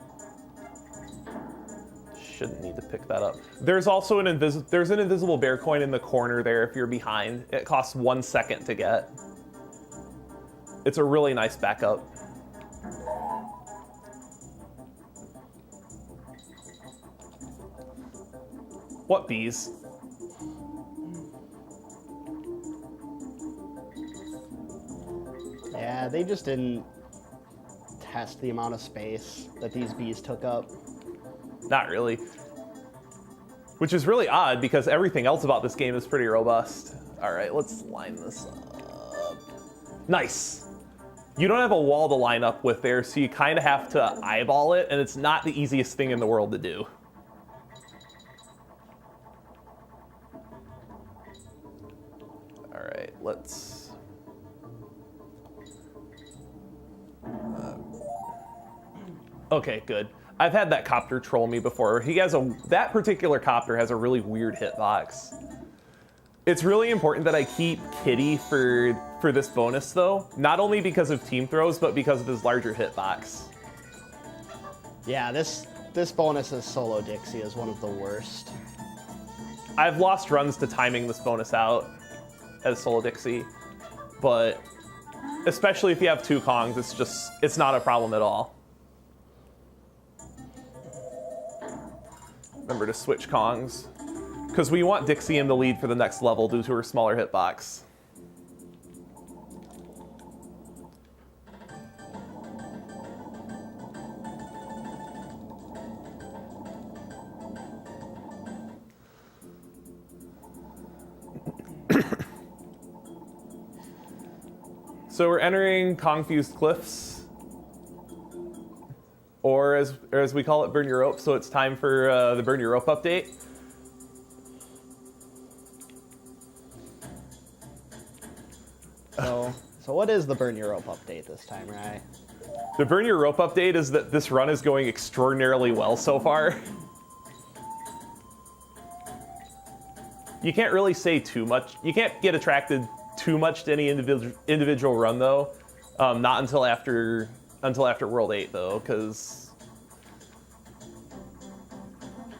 Shouldn't need to pick that up. There's also an invisible bear coin in the corner there if you're behind. It costs 1 second to get. It's a really nice backup. What bees? Yeah, they just didn't test the amount of space that these bees took up. Not really. Which is really odd because everything else about this game is pretty robust. All right, let's line this up. Nice. You don't have a wall to line up with there, so you kind of have to eyeball it, and it's not the easiest thing in the world to do. All right, let's... Okay, good. I've had that copter troll me before. That particular copter has a really weird hitbox. It's really important that I keep Kitty for this bonus though, not only because of team throws, but because of his larger hitbox. Yeah, this bonus as solo Dixie is one of the worst. I've lost runs to timing this bonus out as solo Dixie, but especially if you have two Kongs, it's not a problem at all. Remember to switch Kongs, because we want Dixie in the lead for the next level due to her smaller hitbox. So we're entering Kong-fused cliffs, or as we call it, burn your rope. So it's time for the burn your rope update. So what is the burn your rope update this time, Rai? The burn your rope update is that this run is going extraordinarily well so far. You can't really say too much. You can't get attracted too much to any individual run though. Not until after World 8 though, because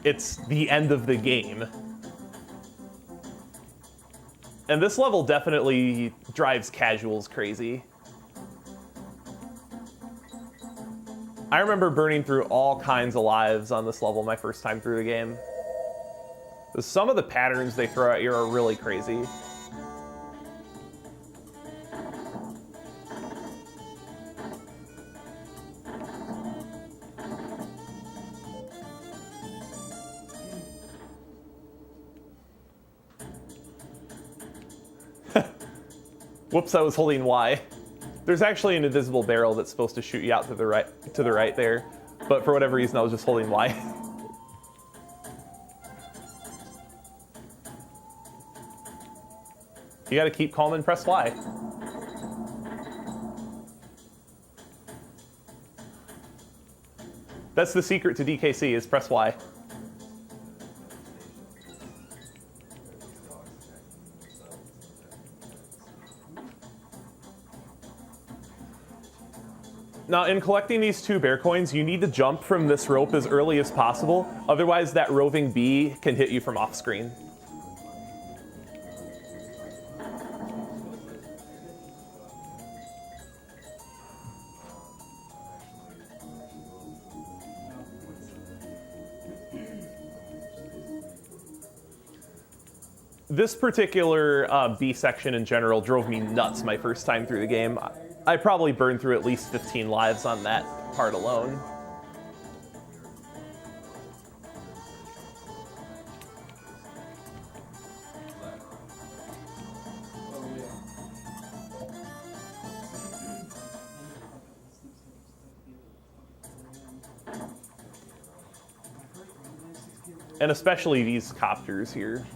it's the end of the game. And this level definitely drives casuals crazy. I remember burning through all kinds of lives on this level my first time through the game. Some of the patterns they throw at you are really crazy. Whoops, I was holding Y. There's actually an invisible barrel that's supposed to shoot you out to the right there, but for whatever reason I was just holding Y. You gotta keep calm and press Y. That's the secret to DKC, is press Y. Now, in collecting these 2 bear coins, you need to jump from this rope as early as possible. Otherwise, that roving bee can hit you from off screen. This particular B section in general drove me nuts my first time through the game. I probably burned through at least 15 lives on that part alone. And especially these copters here.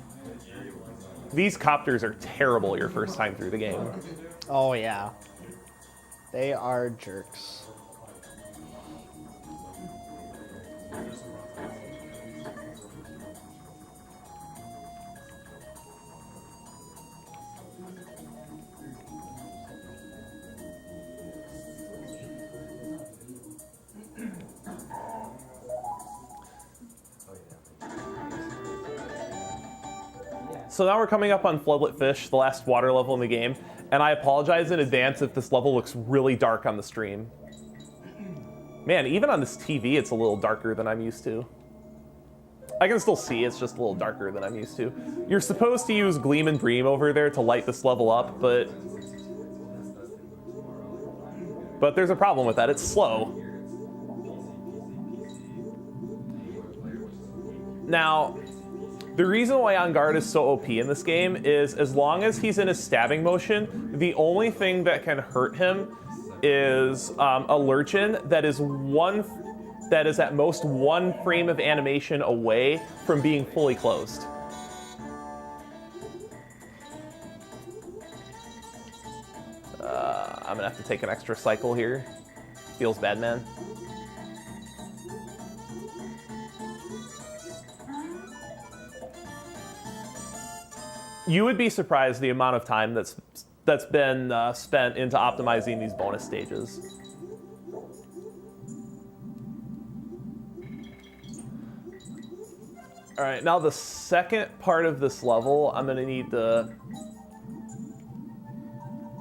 These copters are terrible your first time through the game. Oh yeah. They are jerks. So now we're coming up on Floodlit Fish, the last water level in the game, and I apologize in advance if this level looks really dark on the stream. Man, even on this TV, it's a little darker than I'm used to. I can still see, it's just a little darker than I'm used to. You're supposed to use Gleam and Bream over there to light this level up, but there's a problem with that, it's slow. Now, the reason why On Guard is so OP in this game is as long as he's in a stabbing motion, the only thing that can hurt him is a Lurchin that is at most 1 frame of animation away from being fully closed. I'm gonna have to take an extra cycle here. Feels bad, man. You would be surprised the amount of time that's been spent into optimizing these bonus stages. All right, now the second part of this level, I'm gonna need to.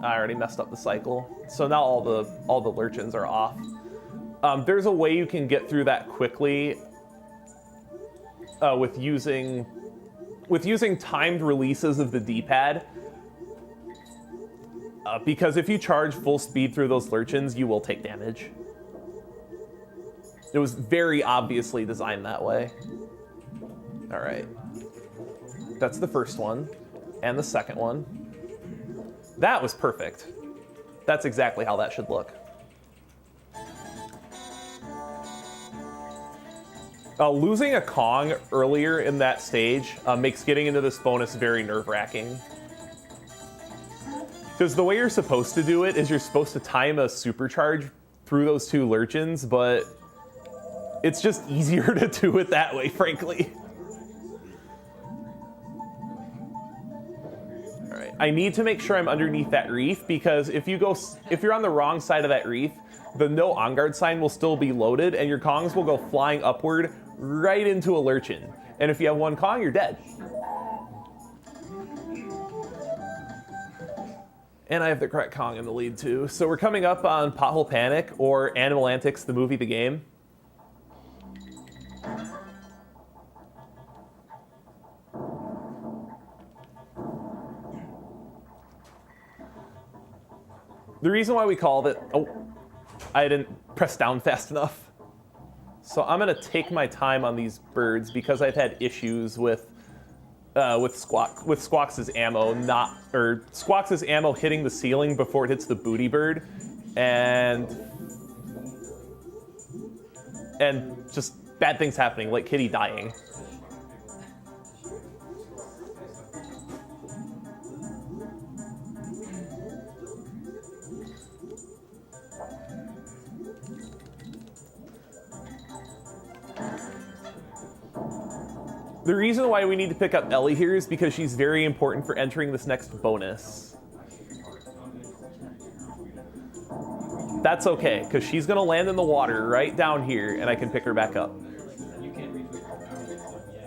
I already messed up the cycle, so now all the lurchins are off. There's a way you can get through that quickly with using timed releases of the D-pad. Because if you charge full speed through those lurchins, you will take damage. It was very obviously designed that way. All right. That's the first one. And the second one. That was perfect. That's exactly how that should look. Losing a Kong earlier in that stage makes getting into this bonus very nerve-wracking. Because the way you're supposed to do it is you're supposed to time a supercharge through those two lurchins, but it's just easier to do it that way, frankly. All right, I need to make sure I'm underneath that reef, because if you're on the wrong side of that reef, the no on guard sign will still be loaded, and your Kongs will go flying upward right into a lurchin. And if you have one Kong, you're dead. And I have the correct Kong in the lead too. So we're coming up on Pothole Panic, or Animal Antics, the movie, the game. The reason why we called it, oh, I didn't press down fast enough. So I'm gonna take my time on these birds because I've had issues with Squawks' ammo Squawks' ammo hitting the ceiling before it hits the booty bird, and just bad things happening, like Kitty dying. The reason why we need to pick up Ellie here is because she's very important for entering this next bonus. That's okay, because she's going to land in the water right down here, and I can pick her back up.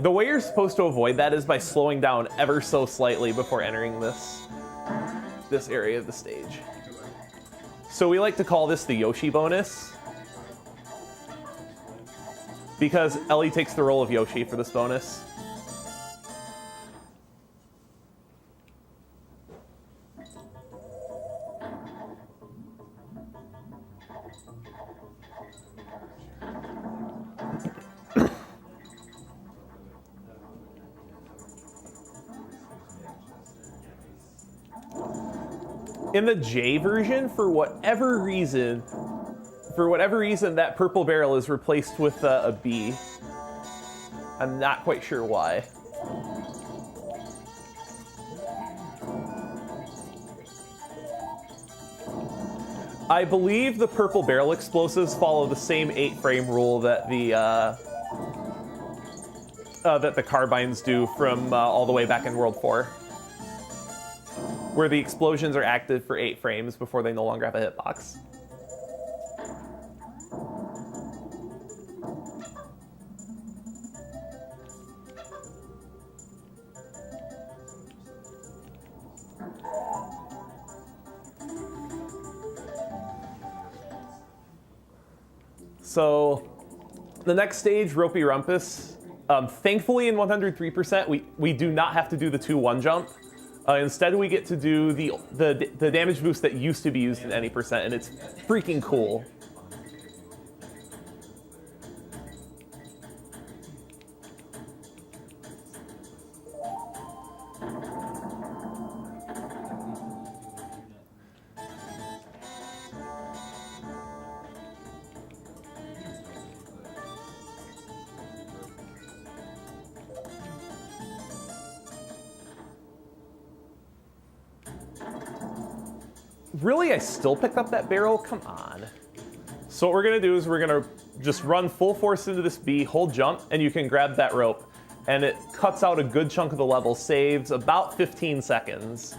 The way you're supposed to avoid that is by slowing down ever so slightly before entering this area of the stage. So we like to call this the Yoshi bonus, because Ellie takes the role of Yoshi for this bonus. In the J version, for whatever reason, that purple barrel is replaced with a B. I'm not quite sure why. I believe the purple barrel explosives follow the same 8-frame rule that the carbines do from all the way back in World 4. Where the explosions are active for 8 frames before they no longer have a hitbox. So, the next stage, Ropey Rumpus. Thankfully, in 103%, we do not have to do the 2-1 jump. Instead, we get to do the damage boost that used to be used in any percent, and it's freaking cool. Really, I still picked up that barrel? Come on. So what we're gonna do is we're gonna just run full force into this B, hold jump, and you can grab that rope. and it cuts out a good chunk of the level, saves about 15 seconds.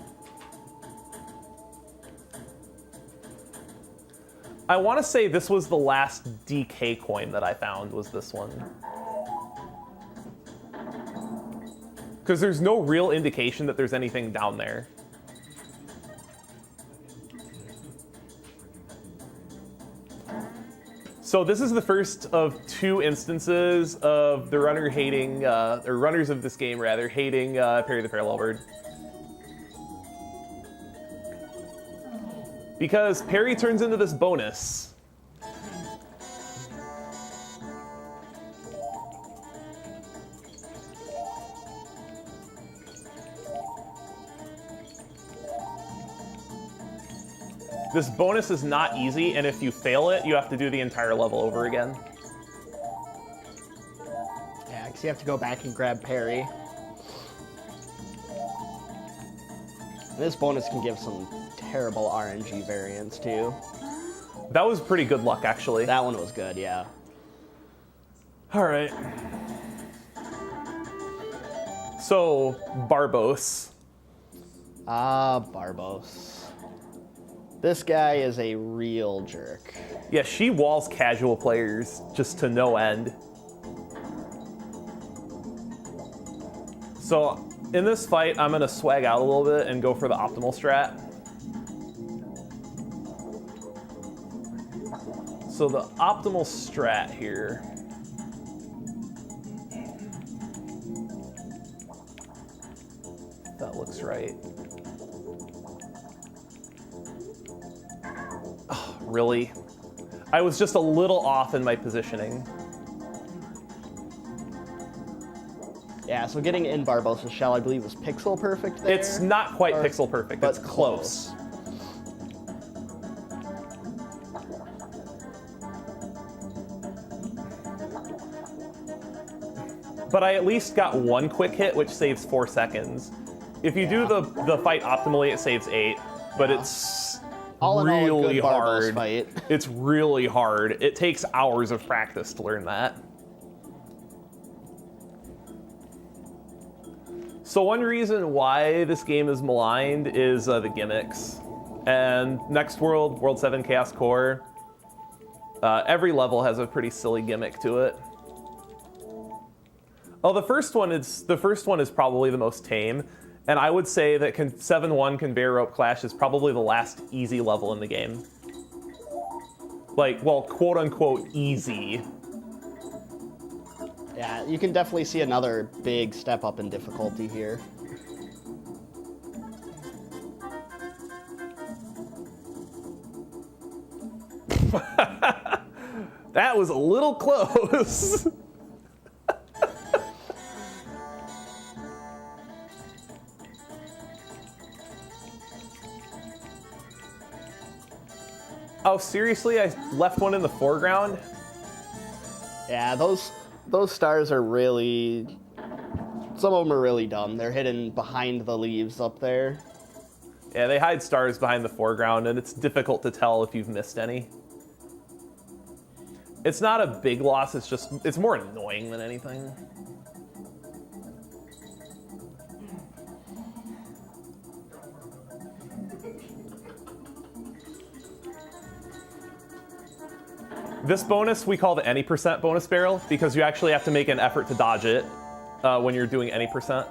I want to say this was the last DK coin that I found, was this one. Because there's no real indication that there's anything down there. So this is the first of 2 instances of the runner hating, or runners of this game rather, hating Parry the Parallel Bird. Because Parry turns into this bonus. This bonus is not easy, and if you fail it, you have to do the entire level over again. Yeah, because you have to go back and grab Parry. This bonus can give some terrible RNG variants, too. That was pretty good luck, actually. That one was good, yeah. All right. So, Barbos. Barbos. This guy is a real jerk. Yeah, she walls casual players just to no end. So, in this fight, I'm going to swag out a little bit and go for the optimal strat. So the optimal strat here. That looks right. Oh, really? I was just a little off in my positioning. Yeah, so getting in Barbos' shell, I believe, was pixel perfect there. It's not quite Or- pixel perfect, but it's close. But I at least got 1 quick hit, which saves 4 seconds. If you do the fight optimally, it saves 8, but it's All in all, a really good Barbos hard. fight. It's really hard. It takes hours of practice to learn that. So one reason why this game is maligned is the gimmicks. And Next World, World 7 Chaos Core, every level has a pretty silly gimmick to it. Oh, the first one is probably the most tame, and I would say that 7-1 Conveyor Rope Clash is probably the last easy level in the game. Like, well, quote unquote easy. Yeah, you can definitely see another big step up in difficulty here. That was a little close. Oh, seriously? I left one in the foreground? Yeah, those stars are really... Some of them are really dumb. They're hidden behind the leaves up there. Yeah, they hide stars behind the foreground, and it's difficult to tell if you've missed any. It's not a big loss, it's more annoying than anything. This bonus we call the any percent bonus barrel because you actually have to make an effort to dodge it when you're doing any percent.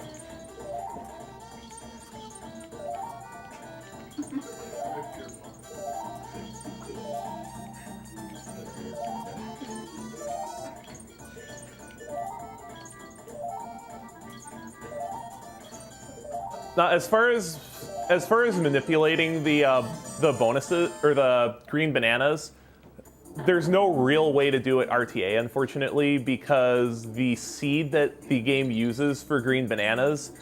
Now, as far as manipulating the bonuses or the green bananas, there's no real way to do it RTA, unfortunately, because the seed that the game uses for green bananas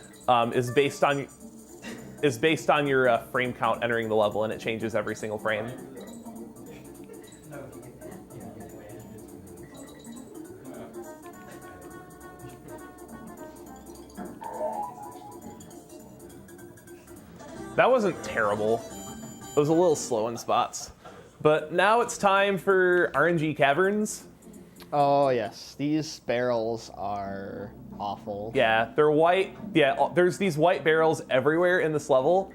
is based on your frame count entering the level, and it changes every single frame. That wasn't terrible. It was a little slow in spots. But now it's time for RNG Caverns. Oh yes, these barrels are awful. Yeah, they're white. Yeah, there's these white barrels everywhere in this level.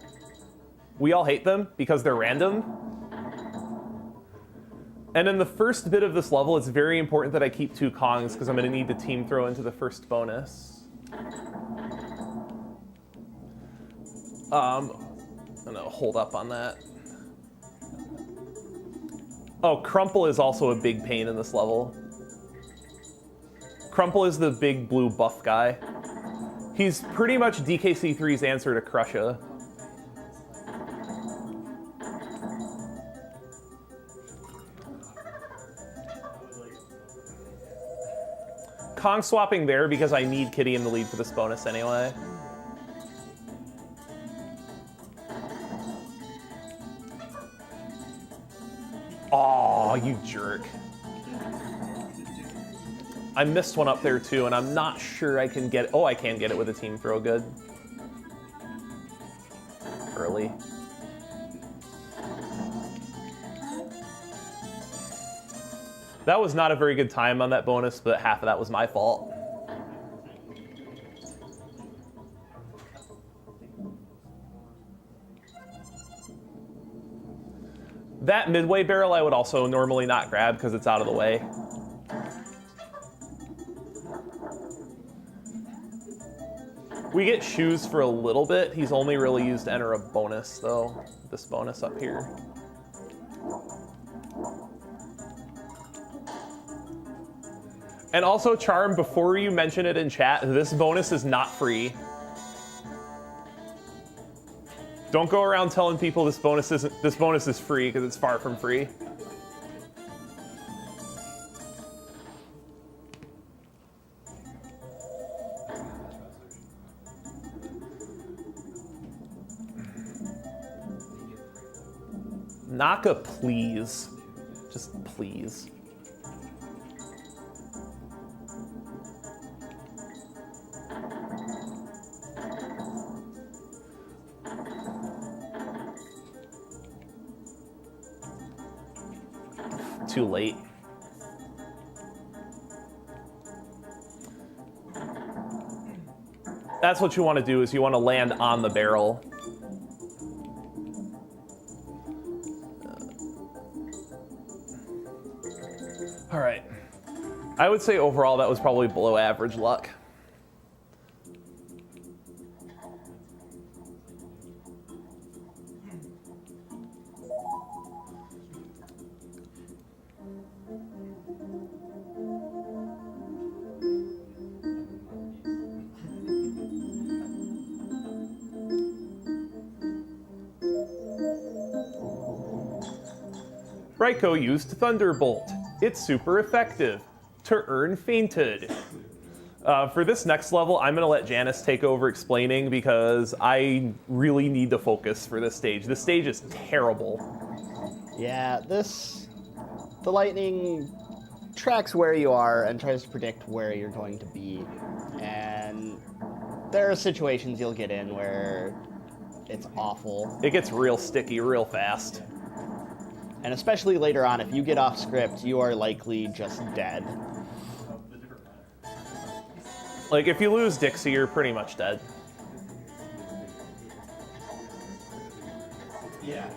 We all hate them because they're random. And in the first bit of this level, it's very important that I keep 2 Kongs because I'm going to need the team throw into the first bonus. I'm going to hold up on that. Oh, Crumple is also a big pain in this level. Crumple is the big blue buff guy. He's pretty much DKC3's answer to Crusha. Kong swapping there because I need Kitty in the lead for this bonus anyway. Aw, you jerk. I missed one up there too, and I'm not sure I can get it. Oh, I can get it with a team throw good. Early. That was not a very good time on that bonus, but half of that was my fault. That midway barrel I would also normally not grab because it's out of the way. We get shoes for a little bit. He's only really used to enter a bonus though. This bonus up here. And also, Charm, before you mention it in chat, this bonus is not free. Don't go around telling people this bonus is free, because it's far from free. Naka, please. Just please. Too late. That's what you want to do, is you want to land on the barrel. All right. I would say overall that was probably below average luck. Raikou used Thunderbolt. It's super effective. To earn Fainted. For this next level, I'm going to let Janice take over explaining because I really need to focus for this stage. This stage is terrible. Yeah, the lightning tracks where you are and tries to predict where you're going to be. And there are situations you'll get in where it's awful. It gets real sticky real fast. And especially later on, if you get off script, you are likely just dead. Like, if you lose Dixie, you're pretty much dead. Yeah.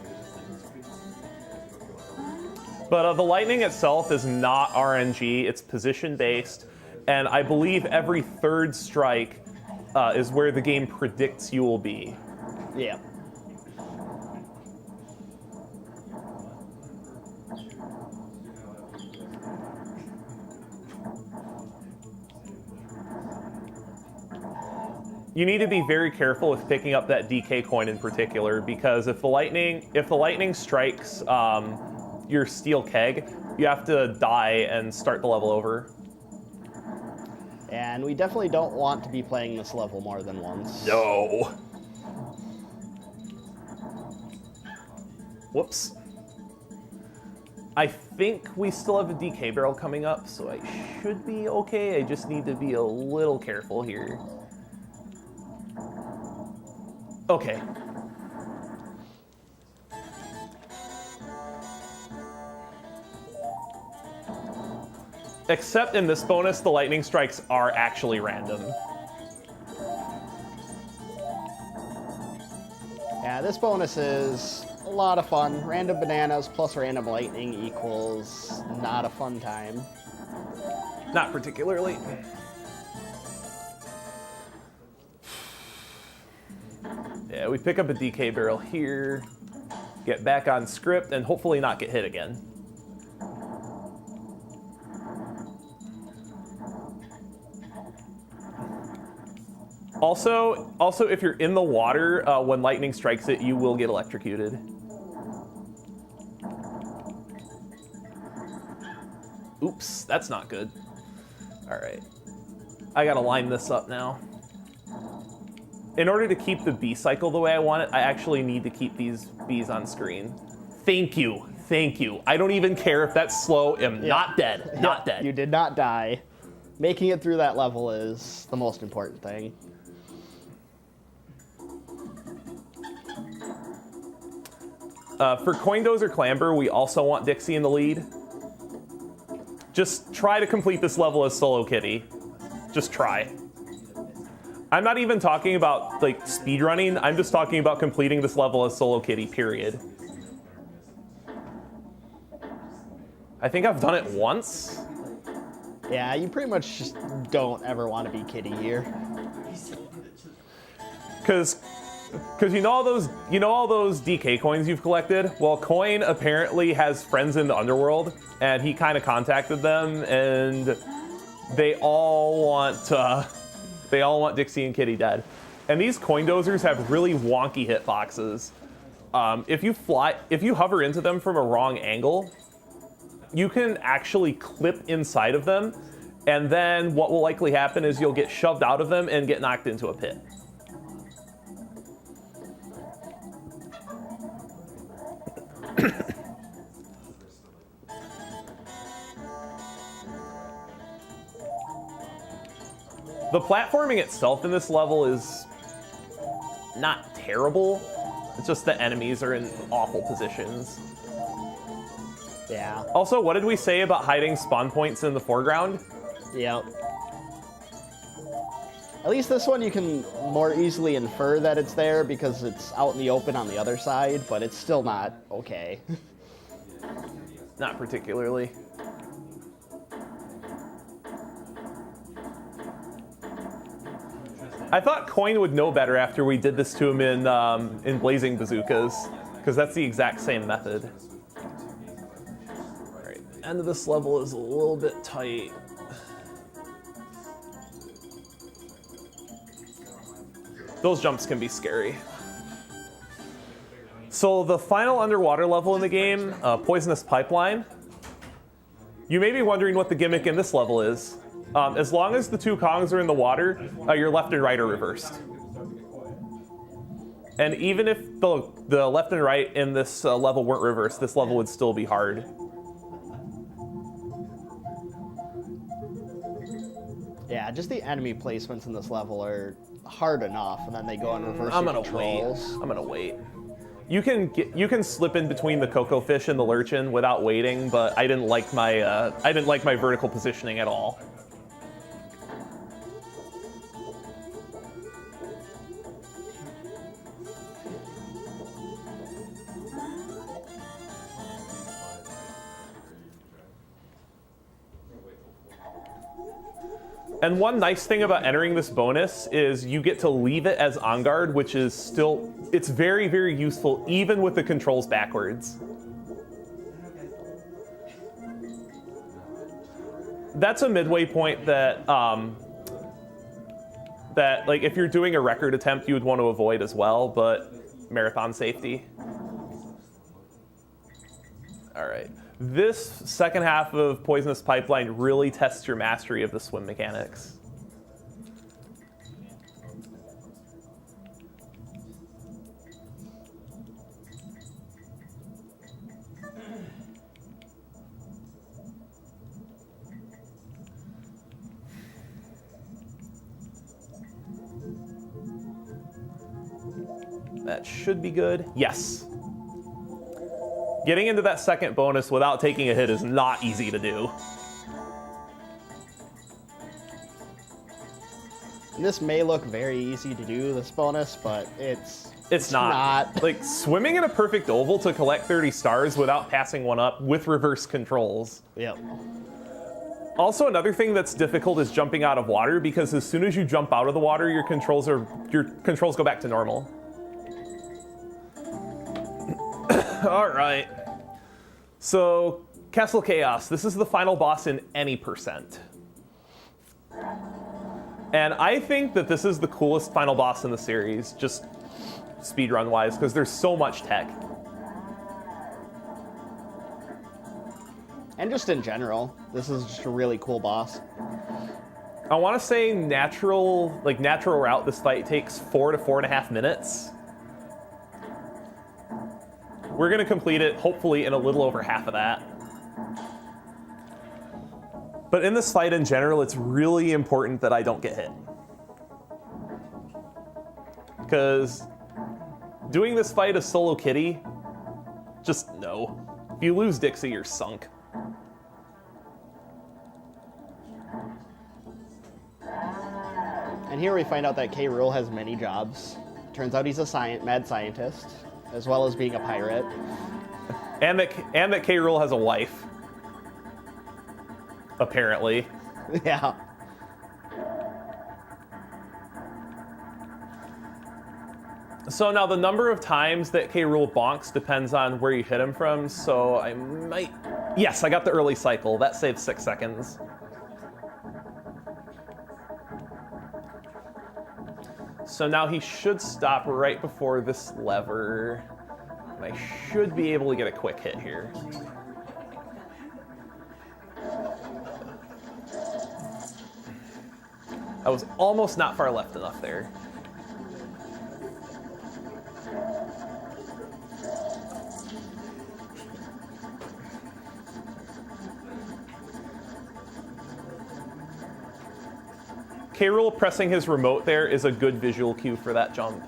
But the lightning itself is not RNG, it's position-based. And I believe every third strike is where the game predicts you will be. Yeah. You need to be very careful with picking up that DK coin in particular, because if the lightning strikes your steel keg, you have to die and start the level over. And we definitely don't want to be playing this level more than once. No. Whoops. I think we still have a DK barrel coming up, so I should be okay. I just need to be a little careful here. Okay. Except in this bonus, the lightning strikes are actually random. Yeah, this bonus is a lot of fun. Random bananas plus random lightning equals not a fun time. Not particularly. Yeah, we pick up a DK barrel here, get back on script, and hopefully not get hit again. Also, if you're in the water, when lightning strikes it, you will get electrocuted. Oops, that's not good. All right. I gotta line this up now. In order to keep the bee cycle the way I want it, I actually need to keep these bees on screen. Thank you, thank you. I don't even care if that's slow, I'm not dead, not dead. You did not die. Making it through that level is the most important thing. For Coin Dozer Clamber, we also want Dixie in the lead. Just try to complete this level as Solo Kitty. Just try. I'm not even talking about like speedrunning, I'm just talking about completing this level as Solo Kitty, period. I think I've done it once. Yeah, you pretty much just don't ever want to be Kitty here. Because you know all those DK coins you've collected? Well, Coin apparently has friends in the underworld, and he kind of contacted them, and they all want Dixie and Kitty dead. And these Coin Dozers have really wonky hitboxes. If you hover into them from a wrong angle, you can actually clip inside of them, and then what will likely happen is you'll get shoved out of them and get knocked into a pit. The platforming itself in this level is not terrible. It's just the enemies are in awful positions. Yeah. Also, what did we say about hiding spawn points in the foreground? Yep. At least this one you can more easily infer that it's there because it's out in the open on the other side, but it's still not okay. Not particularly. I thought Coin would know better after we did this to him in Blazing Bazookas, because that's the exact same method. All right, end of this level is a little bit tight. Those jumps can be scary. So the final underwater level in the game, Poisonous Pipeline. You may be wondering what the gimmick in this level is. As long as the two Kongs are in the water, your left and right are reversed. And even if the left and right in this level weren't reversed, this level would still be hard. Yeah, just the enemy placements in this level are hard enough, and then they go on reverse I'm gonna controls. wait. I'm gonna wait. You can slip in between the cocoa fish and the lurchin without waiting, but I didn't like my vertical positioning at all. And one nice thing about entering this bonus is you get to leave it as on guard, which is still, it's very, very useful even with the controls backwards. That's a midway point that like if you're doing a record attempt, you would want to avoid as well, but marathon safety. All right. This second half of Poisonous Pipeline really tests your mastery of the swim mechanics. That should be good. Yes. Getting into that second bonus without taking a hit is not easy to do. And this may look very easy to do, this bonus, but It's not. Like, swimming in a perfect oval to collect 30 stars without passing one up with reverse controls. Yep. Also, another thing that's difficult is jumping out of water, because as soon as you jump out of the water, your controls go back to normal. All right. So, Castle Chaos. This is the final boss in any percent. And I think that this is the coolest final boss in the series, just speedrun-wise, because there's so much tech. And just in general, this is just a really cool boss. I want to say natural route, this fight takes 4 to 4.5 minutes. We're going to complete it, hopefully, in a little over half of that. But in this fight in general, it's really important that I don't get hit. Because doing this fight as solo kitty, just no. If you lose Dixie, you're sunk. And here we find out that K. Rool has many jobs. Turns out he's a mad scientist, as well as being a pirate. And that K. Rool has a wife. Apparently. Yeah. So now the number of times that K. Rool bonks depends on where you hit him from, so I might... Yes, I got the early cycle. That saves 6 seconds. So now he should stop right before this lever. I should be able to get a quick hit here. I was almost not far left enough there. K. Rool pressing his remote there is a good visual cue for that jump.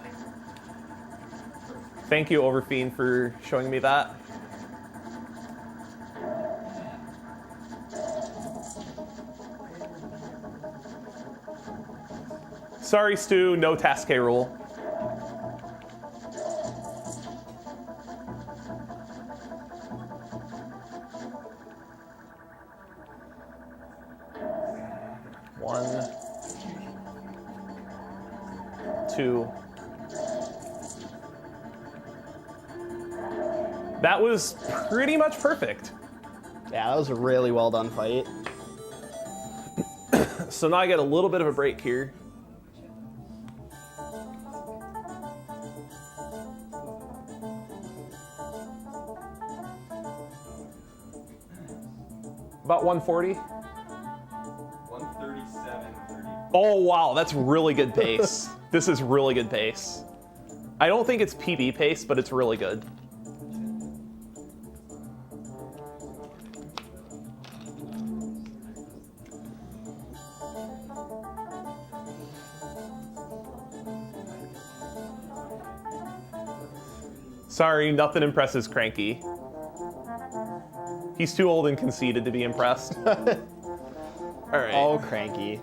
Thank you, Overfiend, for showing me that. Sorry, Stu, no task K. Rool. One. 2. That was pretty much perfect. Yeah, that was a really well done fight. So now I get a little bit of a break here. About 140. 137.30. Oh, wow, that's really good pace. This is really good pace. I don't think it's PB pace, but it's really good. Sorry, nothing impresses Cranky. He's too old and conceited to be impressed. All right. Oh, Cranky.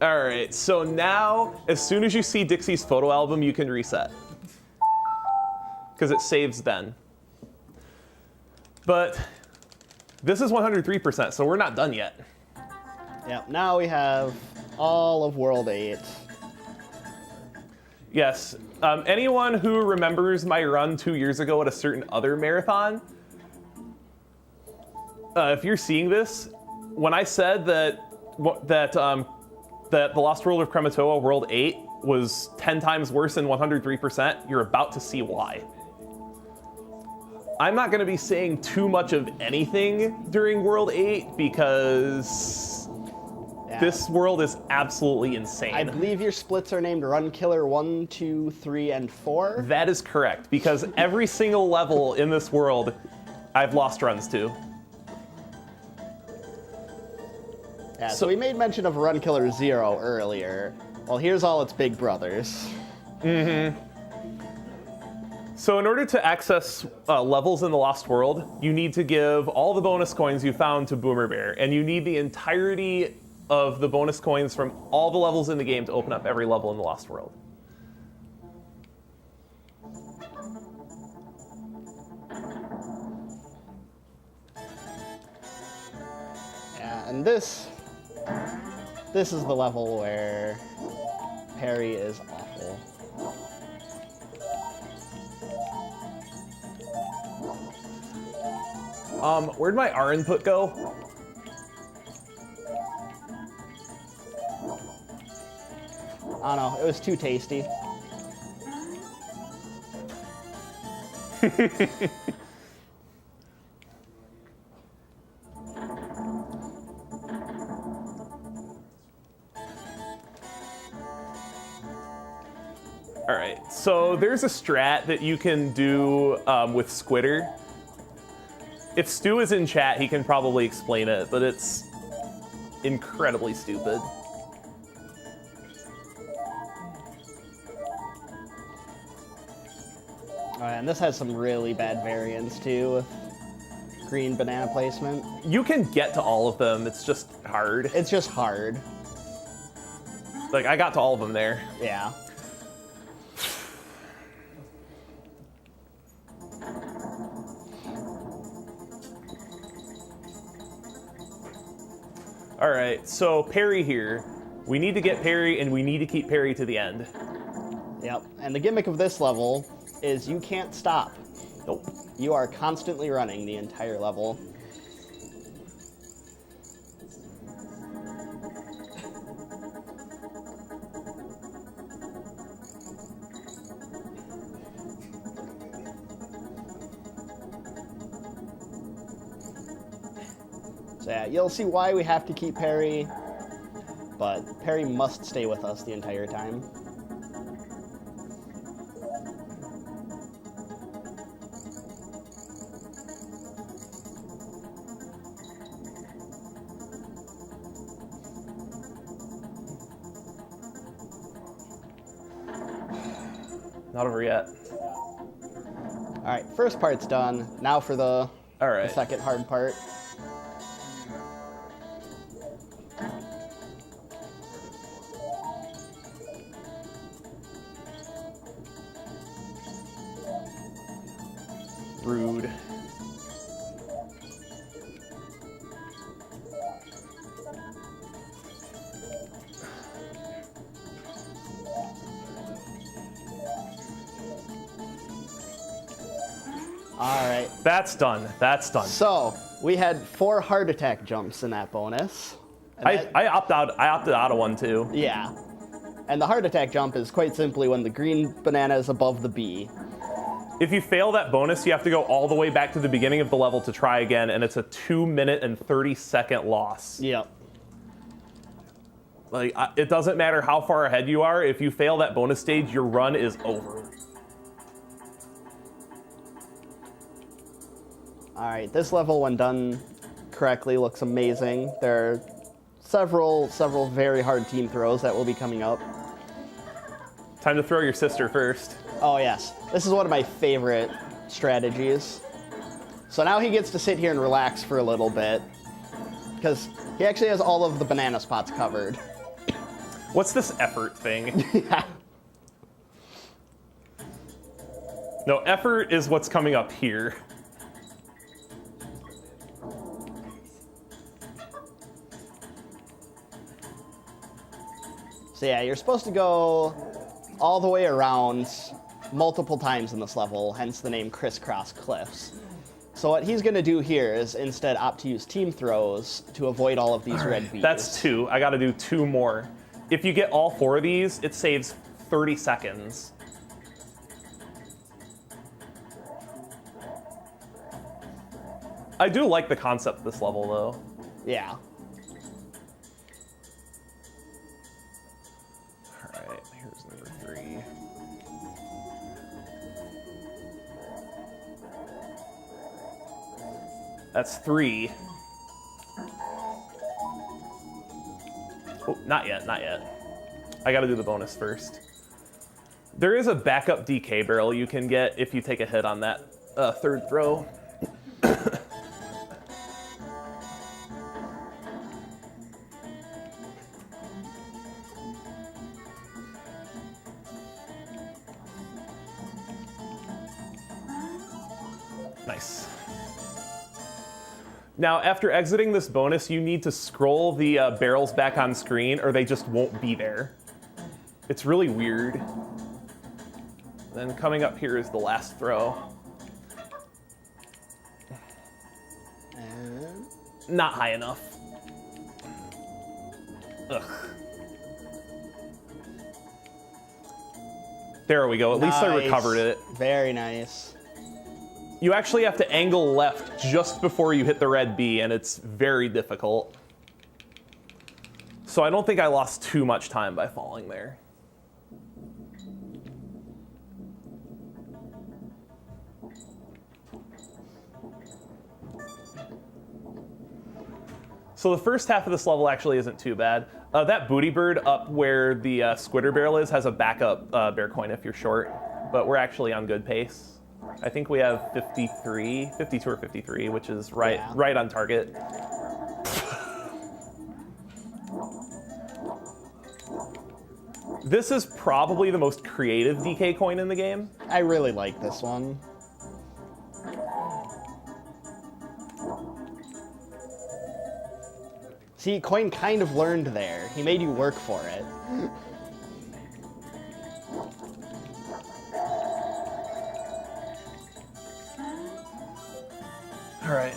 All right, so now, as soon as you see Dixie's photo album, you can reset. Because it saves then. But this is 103%, so we're not done yet. Yep, now we have all of World 8. Yes, anyone who remembers my run 2 years ago at a certain other marathon, if you're seeing this, when I said that the Lost World of Krematoa World 8 was 10 times worse than 103%, you're about to see why. I'm not going to be saying too much of anything during World 8 because this world is absolutely insane. I believe your splits are named Run Killer 1, 2, 3, and 4. That is correct, because every single level in this world I've lost runs to. Yeah, so we made mention of Run Killer 0 earlier. Well, here's all its big brothers. Mm-hmm. So in order to access levels in the Lost World, you need to give all the bonus coins you found to Boomer Bear, and you need the entirety of the bonus coins from all the levels in the game to open up every level in the Lost World. Yeah, and this is the level where parry is awful. Where'd my R input go? I don't know, it was too tasty. All right, so there's a strat that you can do with Squitter. If Stu is in chat, he can probably explain it, but it's incredibly stupid. And this has some really bad variants too, with green banana placement. You can get to all of them, it's just hard. It's just hard. Like, I got to all of them there. Yeah. All right, so parry here. We need to get parry, and we need to keep parry to the end. Yep. And the gimmick of this level is you can't stop. Nope. You are constantly running the entire level. So yeah, you'll see why we have to keep parry, but parry must stay with us the entire time. Not over yet. All right, first part's done. Now for the All right. second hard part. Rude. All right. That's done. That's done. So we had 4 heart attack jumps in that bonus. And I opted out of one too. yeah. And the heart attack jump is quite simply when the green banana is above the B. If you fail that bonus, you have to go all the way back to the beginning of the level to try again, and it's a 2-minute and 30-second loss. Yep. Like, it doesn't matter how far ahead you are. If you fail that bonus stage, your run is over. All right, this level, when done correctly, looks amazing. There are several very hard team throws that will be coming up. Time to throw your sister first. Oh yes, this is one of my favorite strategies. So now he gets to sit here and relax for a little bit, because he actually has all of the banana spots covered. What's this effort thing? Yeah. No, effort is what's coming up here. So yeah, you're supposed to go all the way around multiple times in this level, hence the name Crisscross Cliffs. So what he's going to do here is instead opt to use team throws to avoid all of these red bees. That's 2. I got to do 2 more. If you get all 4 of these, it saves 30 seconds. I do like the concept of this level, though. Yeah. All right, here's number 3. That's 3. Oh, not yet, not yet. I gotta do the bonus first. There is a backup DK barrel you can get if you take a hit on that third throw. Now, after exiting this bonus, you need to scroll the barrels back on screen or they just won't be there. It's really weird. Then coming up here is the last throw. And Not high enough. Ugh. There we go. At least I recovered it. Very nice. You actually have to angle left just before you hit the red B, and it's very difficult. So I don't think I lost too much time by falling there. So the first half of this level actually isn't too bad. That booty bird up where the squitter barrel is has a backup bear coin if you're short, but we're actually on good pace. I think we have 52 or 53, which is right on target. This is probably the most creative DK coin in the game. I really like this one. See, Coin kind of learned there. He made you work for it. All right.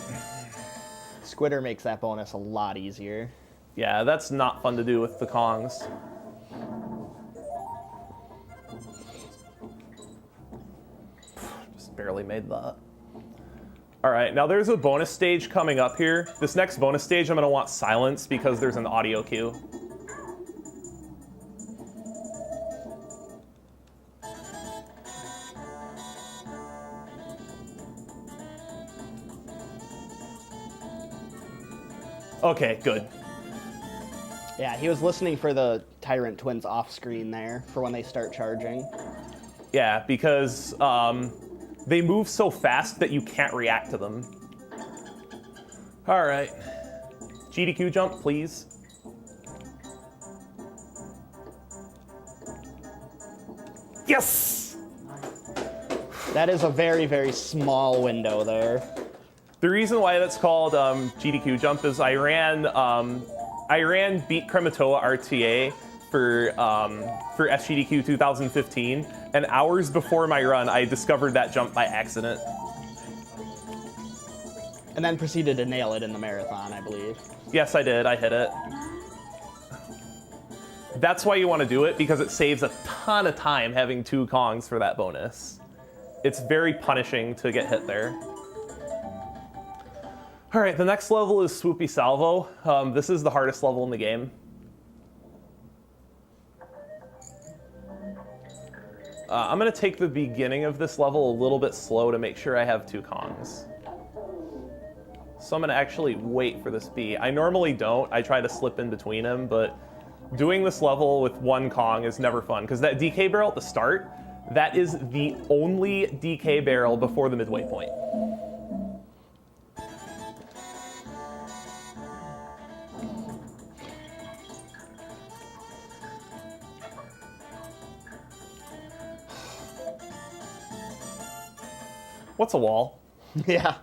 Squitter makes that bonus a lot easier. Yeah, that's not fun to do with the Kongs. Just barely made that. All right, now there's a bonus stage coming up here. This next bonus stage I'm gonna want silence because there's an audio cue. Okay, good. Yeah, he was listening for the Tyrant Twins off screen there for when they start charging. Yeah, because they move so fast that you can't react to them. All right. GDQ jump, please. Yes! That is a very, very small window there. The reason why that's called GDQ jump is I ran Beat Krematoa RTA for SGDQ 2015, and hours before my run, I discovered that jump by accident. And then proceeded to nail it in the marathon, I believe. Yes, I did. I hit it. That's why you want to do it, because it saves a ton of time having 2 Kongs for that bonus. It's very punishing to get hit there. All right, the next level is Swoopy Salvo. This is the hardest level in the game. I'm going to take the beginning of this level a little bit slow to make sure I have 2 Kongs. So I'm going to actually wait for this B. I normally don't. I try to slip in between them, but doing this level with 1 Kong is never fun, because that DK barrel at the start, that is the only DK barrel before the midway point. What's a wall? Yeah.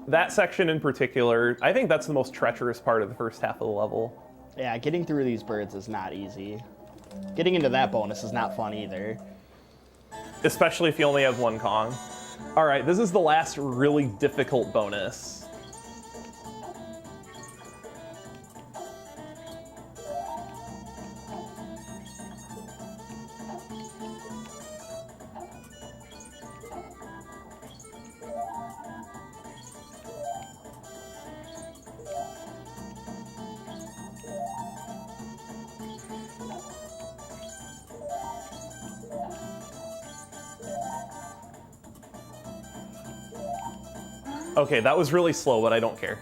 That section in particular, I think that's the most treacherous part of the first half of the level. Yeah, getting through these birds is not easy. Getting into that bonus is not fun either. Especially if you only have 1 Kong. All right, this is the last really difficult bonus. Okay, that was really slow, but I don't care.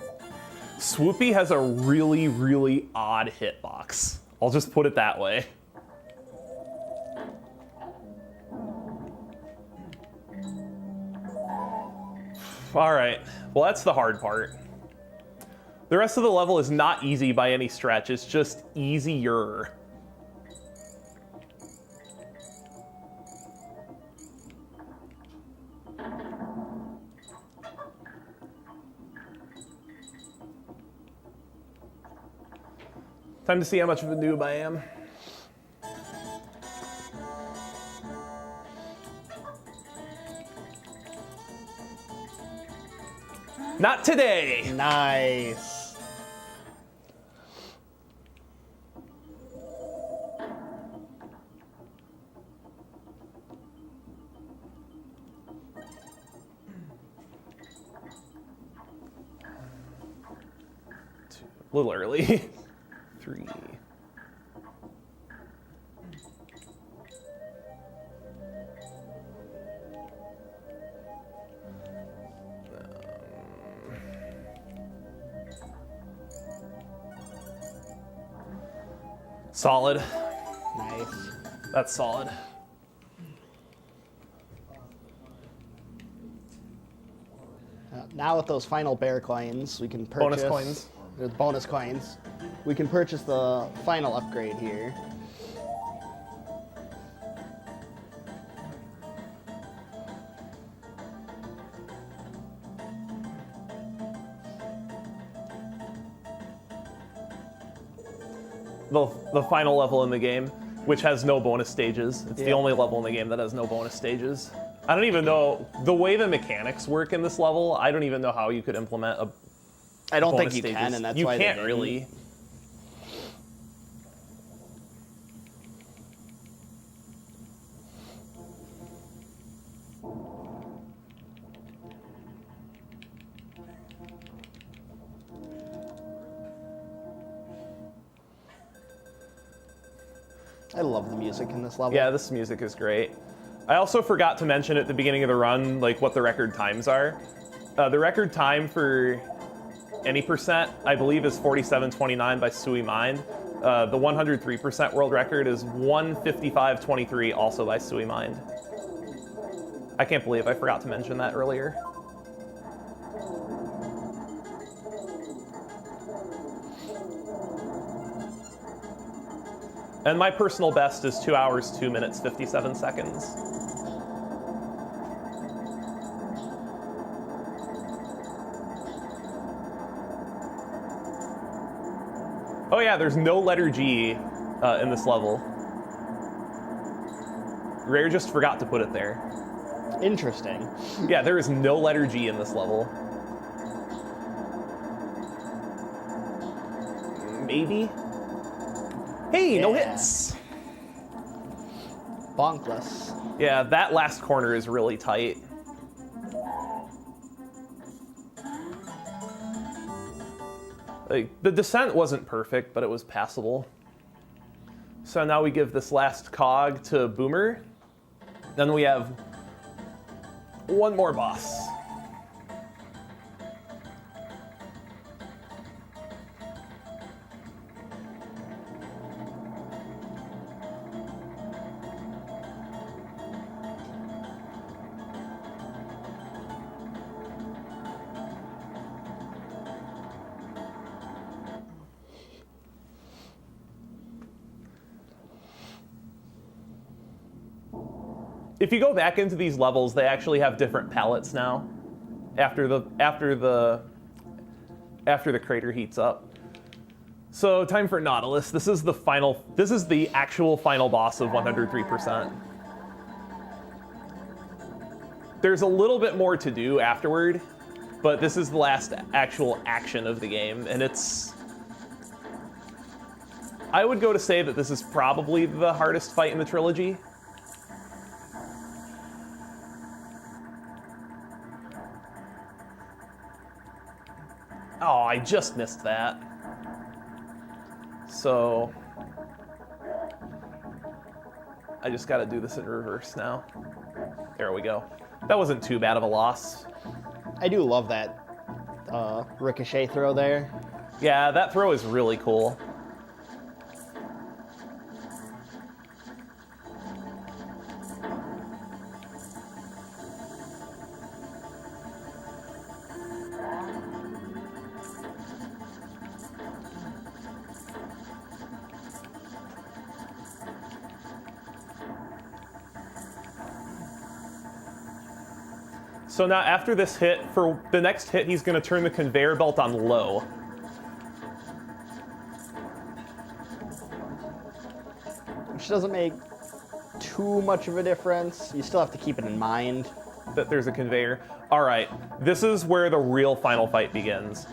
Swoopy has a really, really odd hitbox. I'll just put it that way. All right. Well, that's the hard part. The rest of the level is not easy by any stretch. It's just easier. Time to see how much of a noob I am. Not today. Nice. A little early. 3. Solid. Nice. That's solid. Now with those final bear coins, we can purchase... Bonus coins. The bonus coins. We can purchase the final upgrade here. The final level in the game, which has no bonus stages. It's the Yeah. only level in the game that has no bonus stages. I don't even know the way the mechanics work in this level. I don't even know how you could implement a I don't think bonus you stages. can, and that's you why they can't didn't. really. I love the music in this level. Yeah, this music is great. I also forgot to mention at the beginning of the run, like what the record times are. The record time for any percent, I believe, is 47:29 by Sui Mind. The 103% world record is 1:55:23, also by Sui Mind. I can't believe I forgot to mention that earlier. And my personal best is 2 hours, 2 minutes, 57 seconds. Oh yeah, there's no letter G in this level. Rare just forgot to put it there. Interesting. Yeah, there is no letter G in this level. Maybe? Hey, no Yeah. hits! Bonkless. Yeah, that last corner is really tight. Like, the descent wasn't perfect, but it was passable. So now we give this last cog to Boomer. Then we have one more boss. If you go back into these levels, they actually have different palettes now. After the crater heats up. So time for Nautilus. This is the actual final boss of 103%. There's a little bit more to do afterward, but this is the last actual action of the game, and I would go to say that this is probably the hardest fight in the trilogy. Oh, I just missed that. So I just gotta do this in reverse now. There we go. That wasn't too bad of a loss. I do love that ricochet throw there. Yeah, that throw is really cool. So now after this hit, for the next hit, he's going to turn the conveyor belt on low. Which doesn't make too much of a difference. You still have to keep it in mind. That there's a conveyor. All right, this is where the real final fight begins.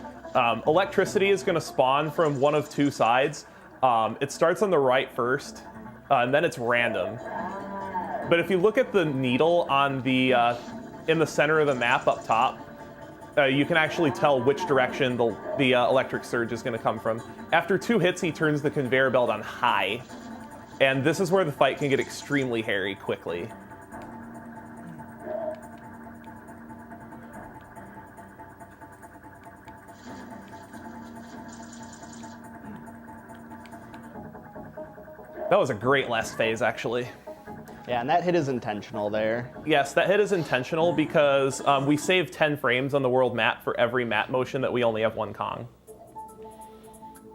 Electricity is going to spawn from one of two sides. It starts on the right first, and then it's random. But if you look at the needle on the in the center of the map up top, you can actually tell which direction the electric surge is going to come from. After 2 hits, he turns the conveyor belt on high, and this is where the fight can get extremely hairy quickly. That was a great last phase, actually. Yeah, and that hit is intentional there. Yes, that hit is intentional because we save 10 frames on the world map for every map motion that we only have 1 Kong.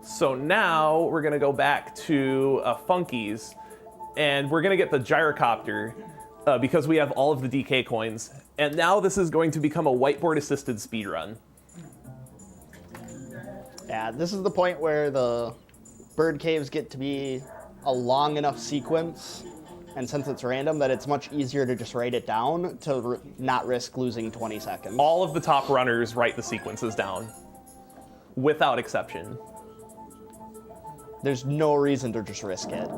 So now we're going to go back to Funky's, and we're going to get the gyrocopter because we have all of the DK coins. And now this is going to become a whiteboard-assisted speedrun. Yeah, this is the point where the bird caves get to be a long enough sequence, and since it's random, that it's much easier to just write it down to not risk losing 20 seconds. All of the top runners write the sequences down, without exception. There's no reason to just risk it.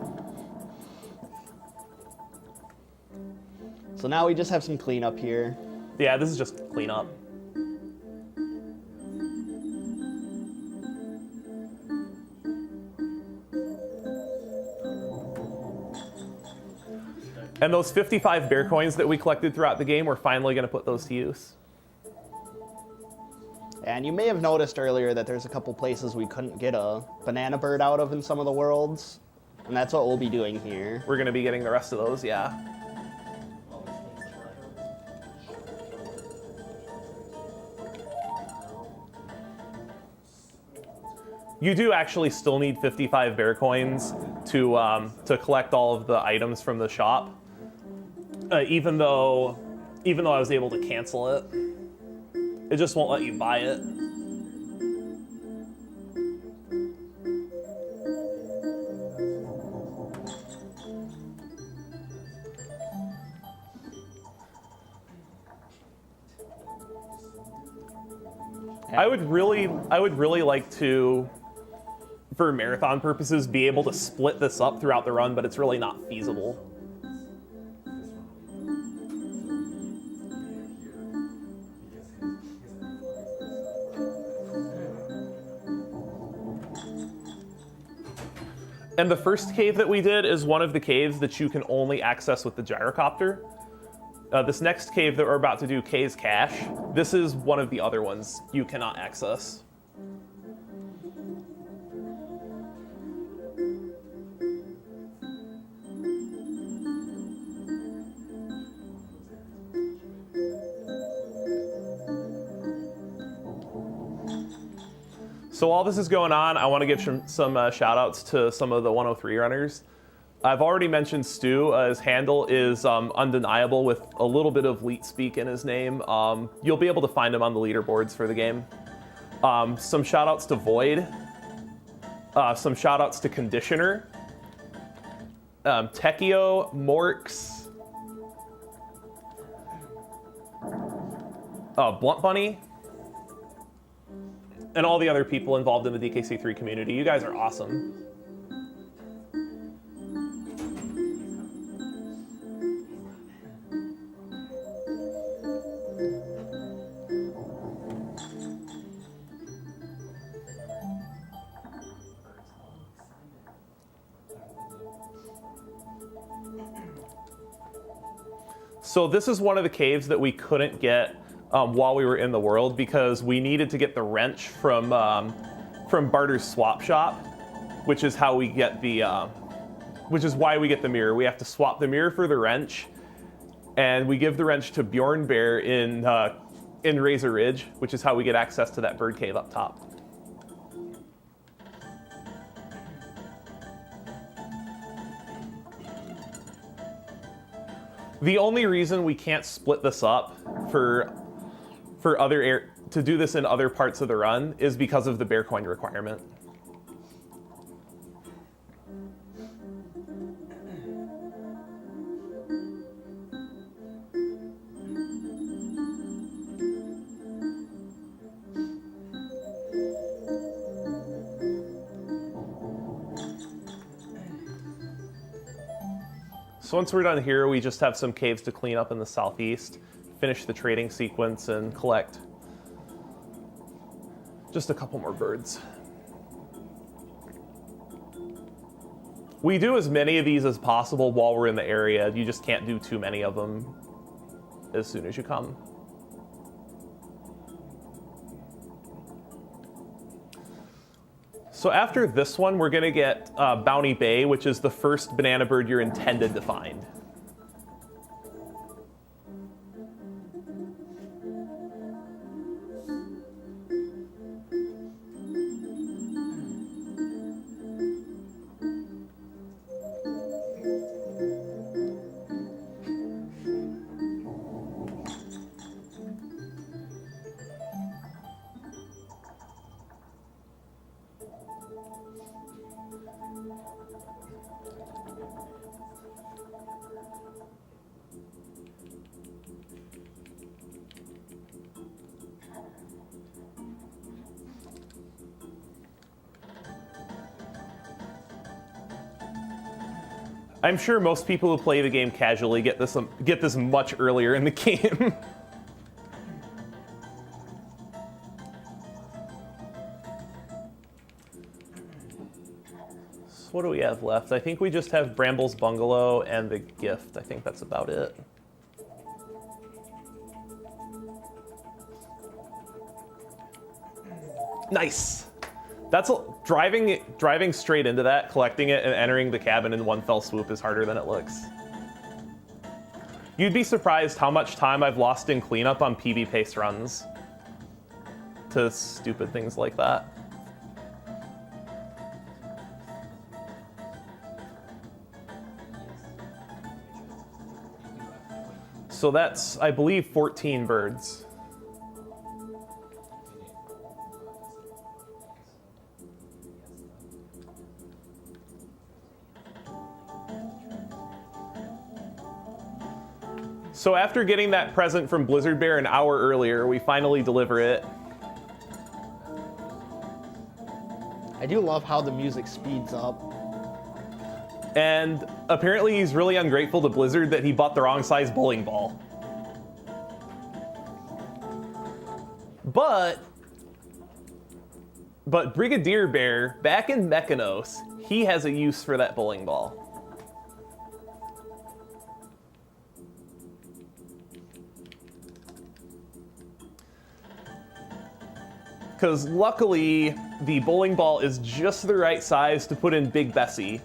So now we just have some cleanup here. Yeah, this is just cleanup. And those 55 bear coins that we collected throughout the game, we're finally going to put those to use. And you may have noticed earlier that there's a couple places we couldn't get a banana bird out of in some of the worlds. And that's what we'll be doing here. We're going to be getting the rest of those, yeah. You do actually still need 55 bear coins to collect all of the items from the shop. Even though I was able to cancel it, it just won't let you buy it. I would really like to, for marathon purposes, be able to split this up throughout the run, but it's really not feasible. And the first cave that we did is one of the caves that you can only access with the gyrocopter. This next cave that we're about to do, K's Cache, this is one of the other ones you cannot access. So while this is going on, I want to give some shout outs to some of the 103 runners. I've already mentioned Stu. His handle is undeniable with a little bit of leet speak in his name. You'll be able to find him on the leaderboards for the game. Some shout outs to Void. Some shout outs to Conditioner. Tekio, Morks. Blunt Bunny. And all the other people involved in the DKC3 community. You guys are awesome. So this is one of the caves that we couldn't get while we were in the world because we needed to get the wrench from Barter's swap shop, which is how we get the, which is why we get the mirror. We have to swap the mirror for the wrench, and we give the wrench to Bjorn Bear in Razor Ridge, which is how we get access to that bird cave up top. The only reason we can't split this up for to do this in other parts of the run is because of the bear coin requirement. So once we're done here, we just have some caves to clean up in the southeast, finish the trading sequence, and collect just a couple more birds. We do as many of these as possible while we're in the area. You just can't do too many of them as soon as you come. So after this one, we're gonna get Bounty Bay, which is the first banana bird you're intended to find. I'm sure most people who play the game casually get this much earlier in the game. So what do we have left? I think we just have Bramble's Bungalow and the gift. I think that's about it. Nice. That's driving straight into that, collecting it, and entering the cabin in one fell swoop is harder than it looks. You'd be surprised how much time I've lost in cleanup on PB pace runs to stupid things like that. So that's, I believe, 14 birds. So after getting that present from Blizzard Bear an hour earlier, we finally deliver it. I do love how the music speeds up. And apparently he's really ungrateful to Blizzard that he bought the wrong size bowling ball. But Brigadier Bear, back in Mechanos, he has a use for that bowling ball. Because luckily, the bowling ball is just the right size to put in Big Bessie.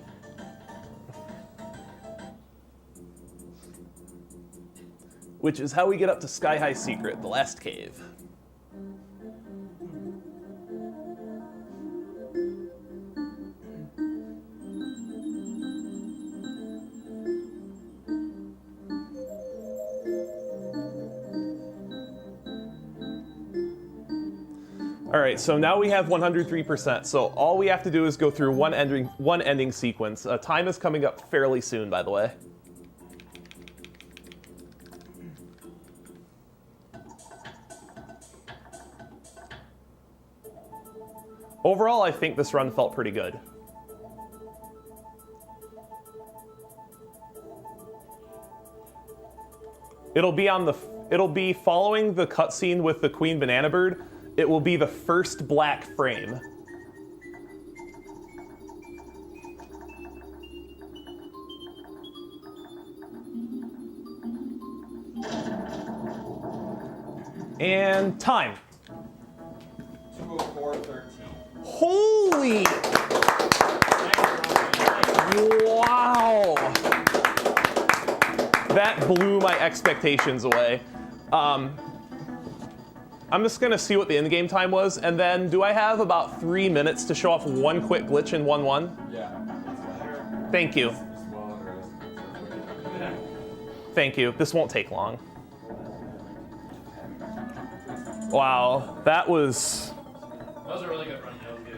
Which is how we get up to Sky High Secret, the last cave. All right, so now we have 103%. So all we have to do is go through one ending sequence. Time is coming up fairly soon, by the way. Overall, I think this run felt pretty good. It'll be following the cutscene with the Queen Banana Bird. It will be the first black frame. And time. 2:04:13. Holy! Wow! That blew my expectations away. I'm just gonna see what the in-game time was, and then do I have about 3 minutes to show off one quick glitch in 1-1? Yeah. Thank you. Thank you. This won't take long. Wow, that was a really good run.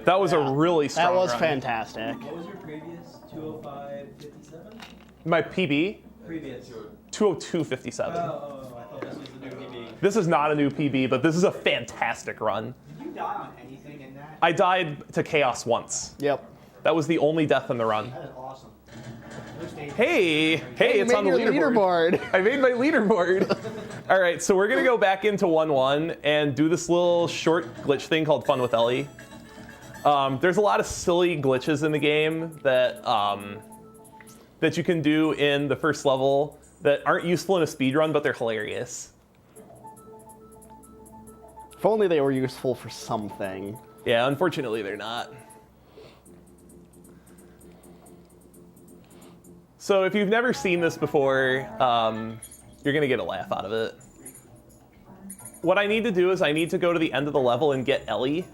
that was a really strong That was run. fantastic. What was your previous 205.57? My PB, Previous. 202.57. I thought this was the new PB. This is not a new PB, but this is a fantastic run. Did you die on anything in that? I died to chaos once. Yep. That was the only death in the run. That is awesome. No stage. Hey, You it's made on the your leaderboard. leaderboard. I made my leaderboard. All right, so we're gonna go back into 1-1 and do this little short glitch thing called Fun with Ellie. There's a lot of silly glitches in the game that that you can do in the first level that aren't useful in a speedrun, but they're hilarious. If only they were useful for something. Yeah, unfortunately they're not. So if you've never seen this before, you're gonna get a laugh out of it. What I need to do is I need to go to the end of the level and get Ellie.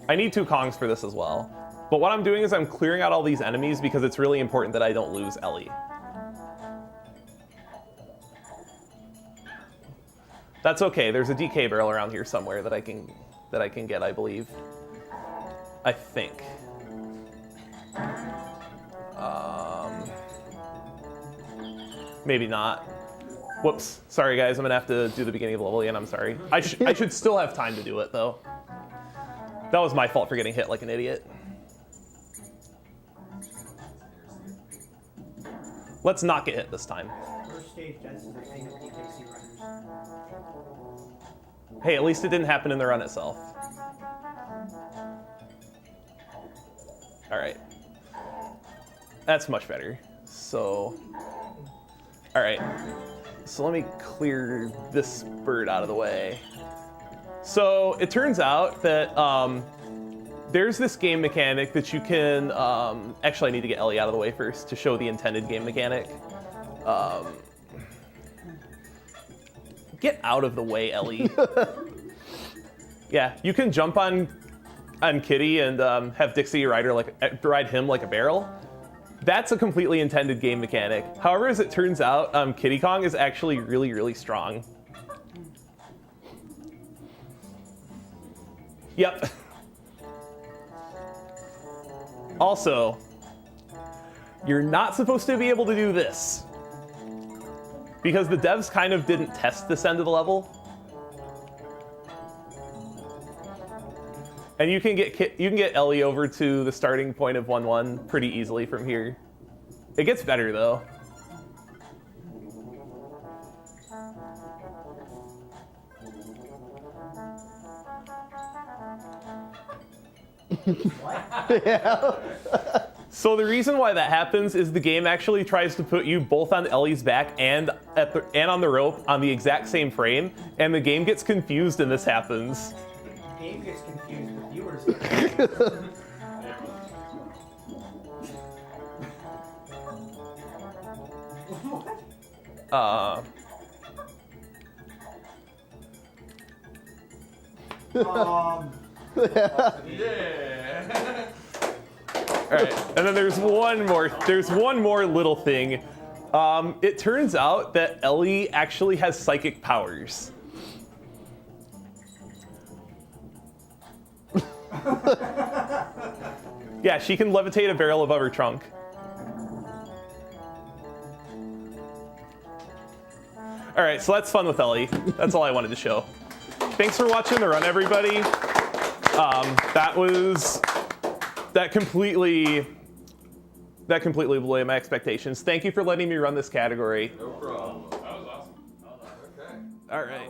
I need 2 Kongs for this as well. But what I'm doing is I'm clearing out all these enemies because it's really important that I don't lose Ellie. That's okay. There's a DK barrel around here somewhere that I can get, I believe. I think. Maybe not. Whoops. Sorry, guys. I'm gonna have to do the beginning of the level again. I'm sorry. I should still have time to do it though. That was my fault for getting hit like an idiot. Let's not get hit this time. First stage deaths is a thing of Dixie runners. Hey, at least it didn't happen in the run itself. All right. That's much better. So, all right. So let me clear this bird out of the way. So it turns out that there's this game mechanic that you can, actually I need to get Ellie out of the way first to show the intended game mechanic. Get out of the way, Ellie. Yeah, you can jump on Kitty and have Dixie ride him like a barrel. That's a completely intended game mechanic. However, as it turns out, Kitty Kong is actually really, really strong. Yep. Also, you're not supposed to be able to do this because the devs kind of didn't test this end of the level. And you can get Ellie over to the starting point of 1-1 pretty easily from here. It gets better though. Yeah. So the reason why that happens is the game actually tries to put you both on Ellie's back and on the rope on the exact same frame, and the game gets confused and this happens. The game gets confused, the viewers get confused. Yeah. All right, and then there's one more little thing. It turns out that Ellie actually has psychic powers. Yeah, she can levitate a barrel above her trunk. All right, so that's Fun with Ellie. That's all I wanted to show. Thanks for watching the run, everybody. That completely blew away my expectations. Thank you for letting me run this category. No problem. That was awesome. Okay. All right.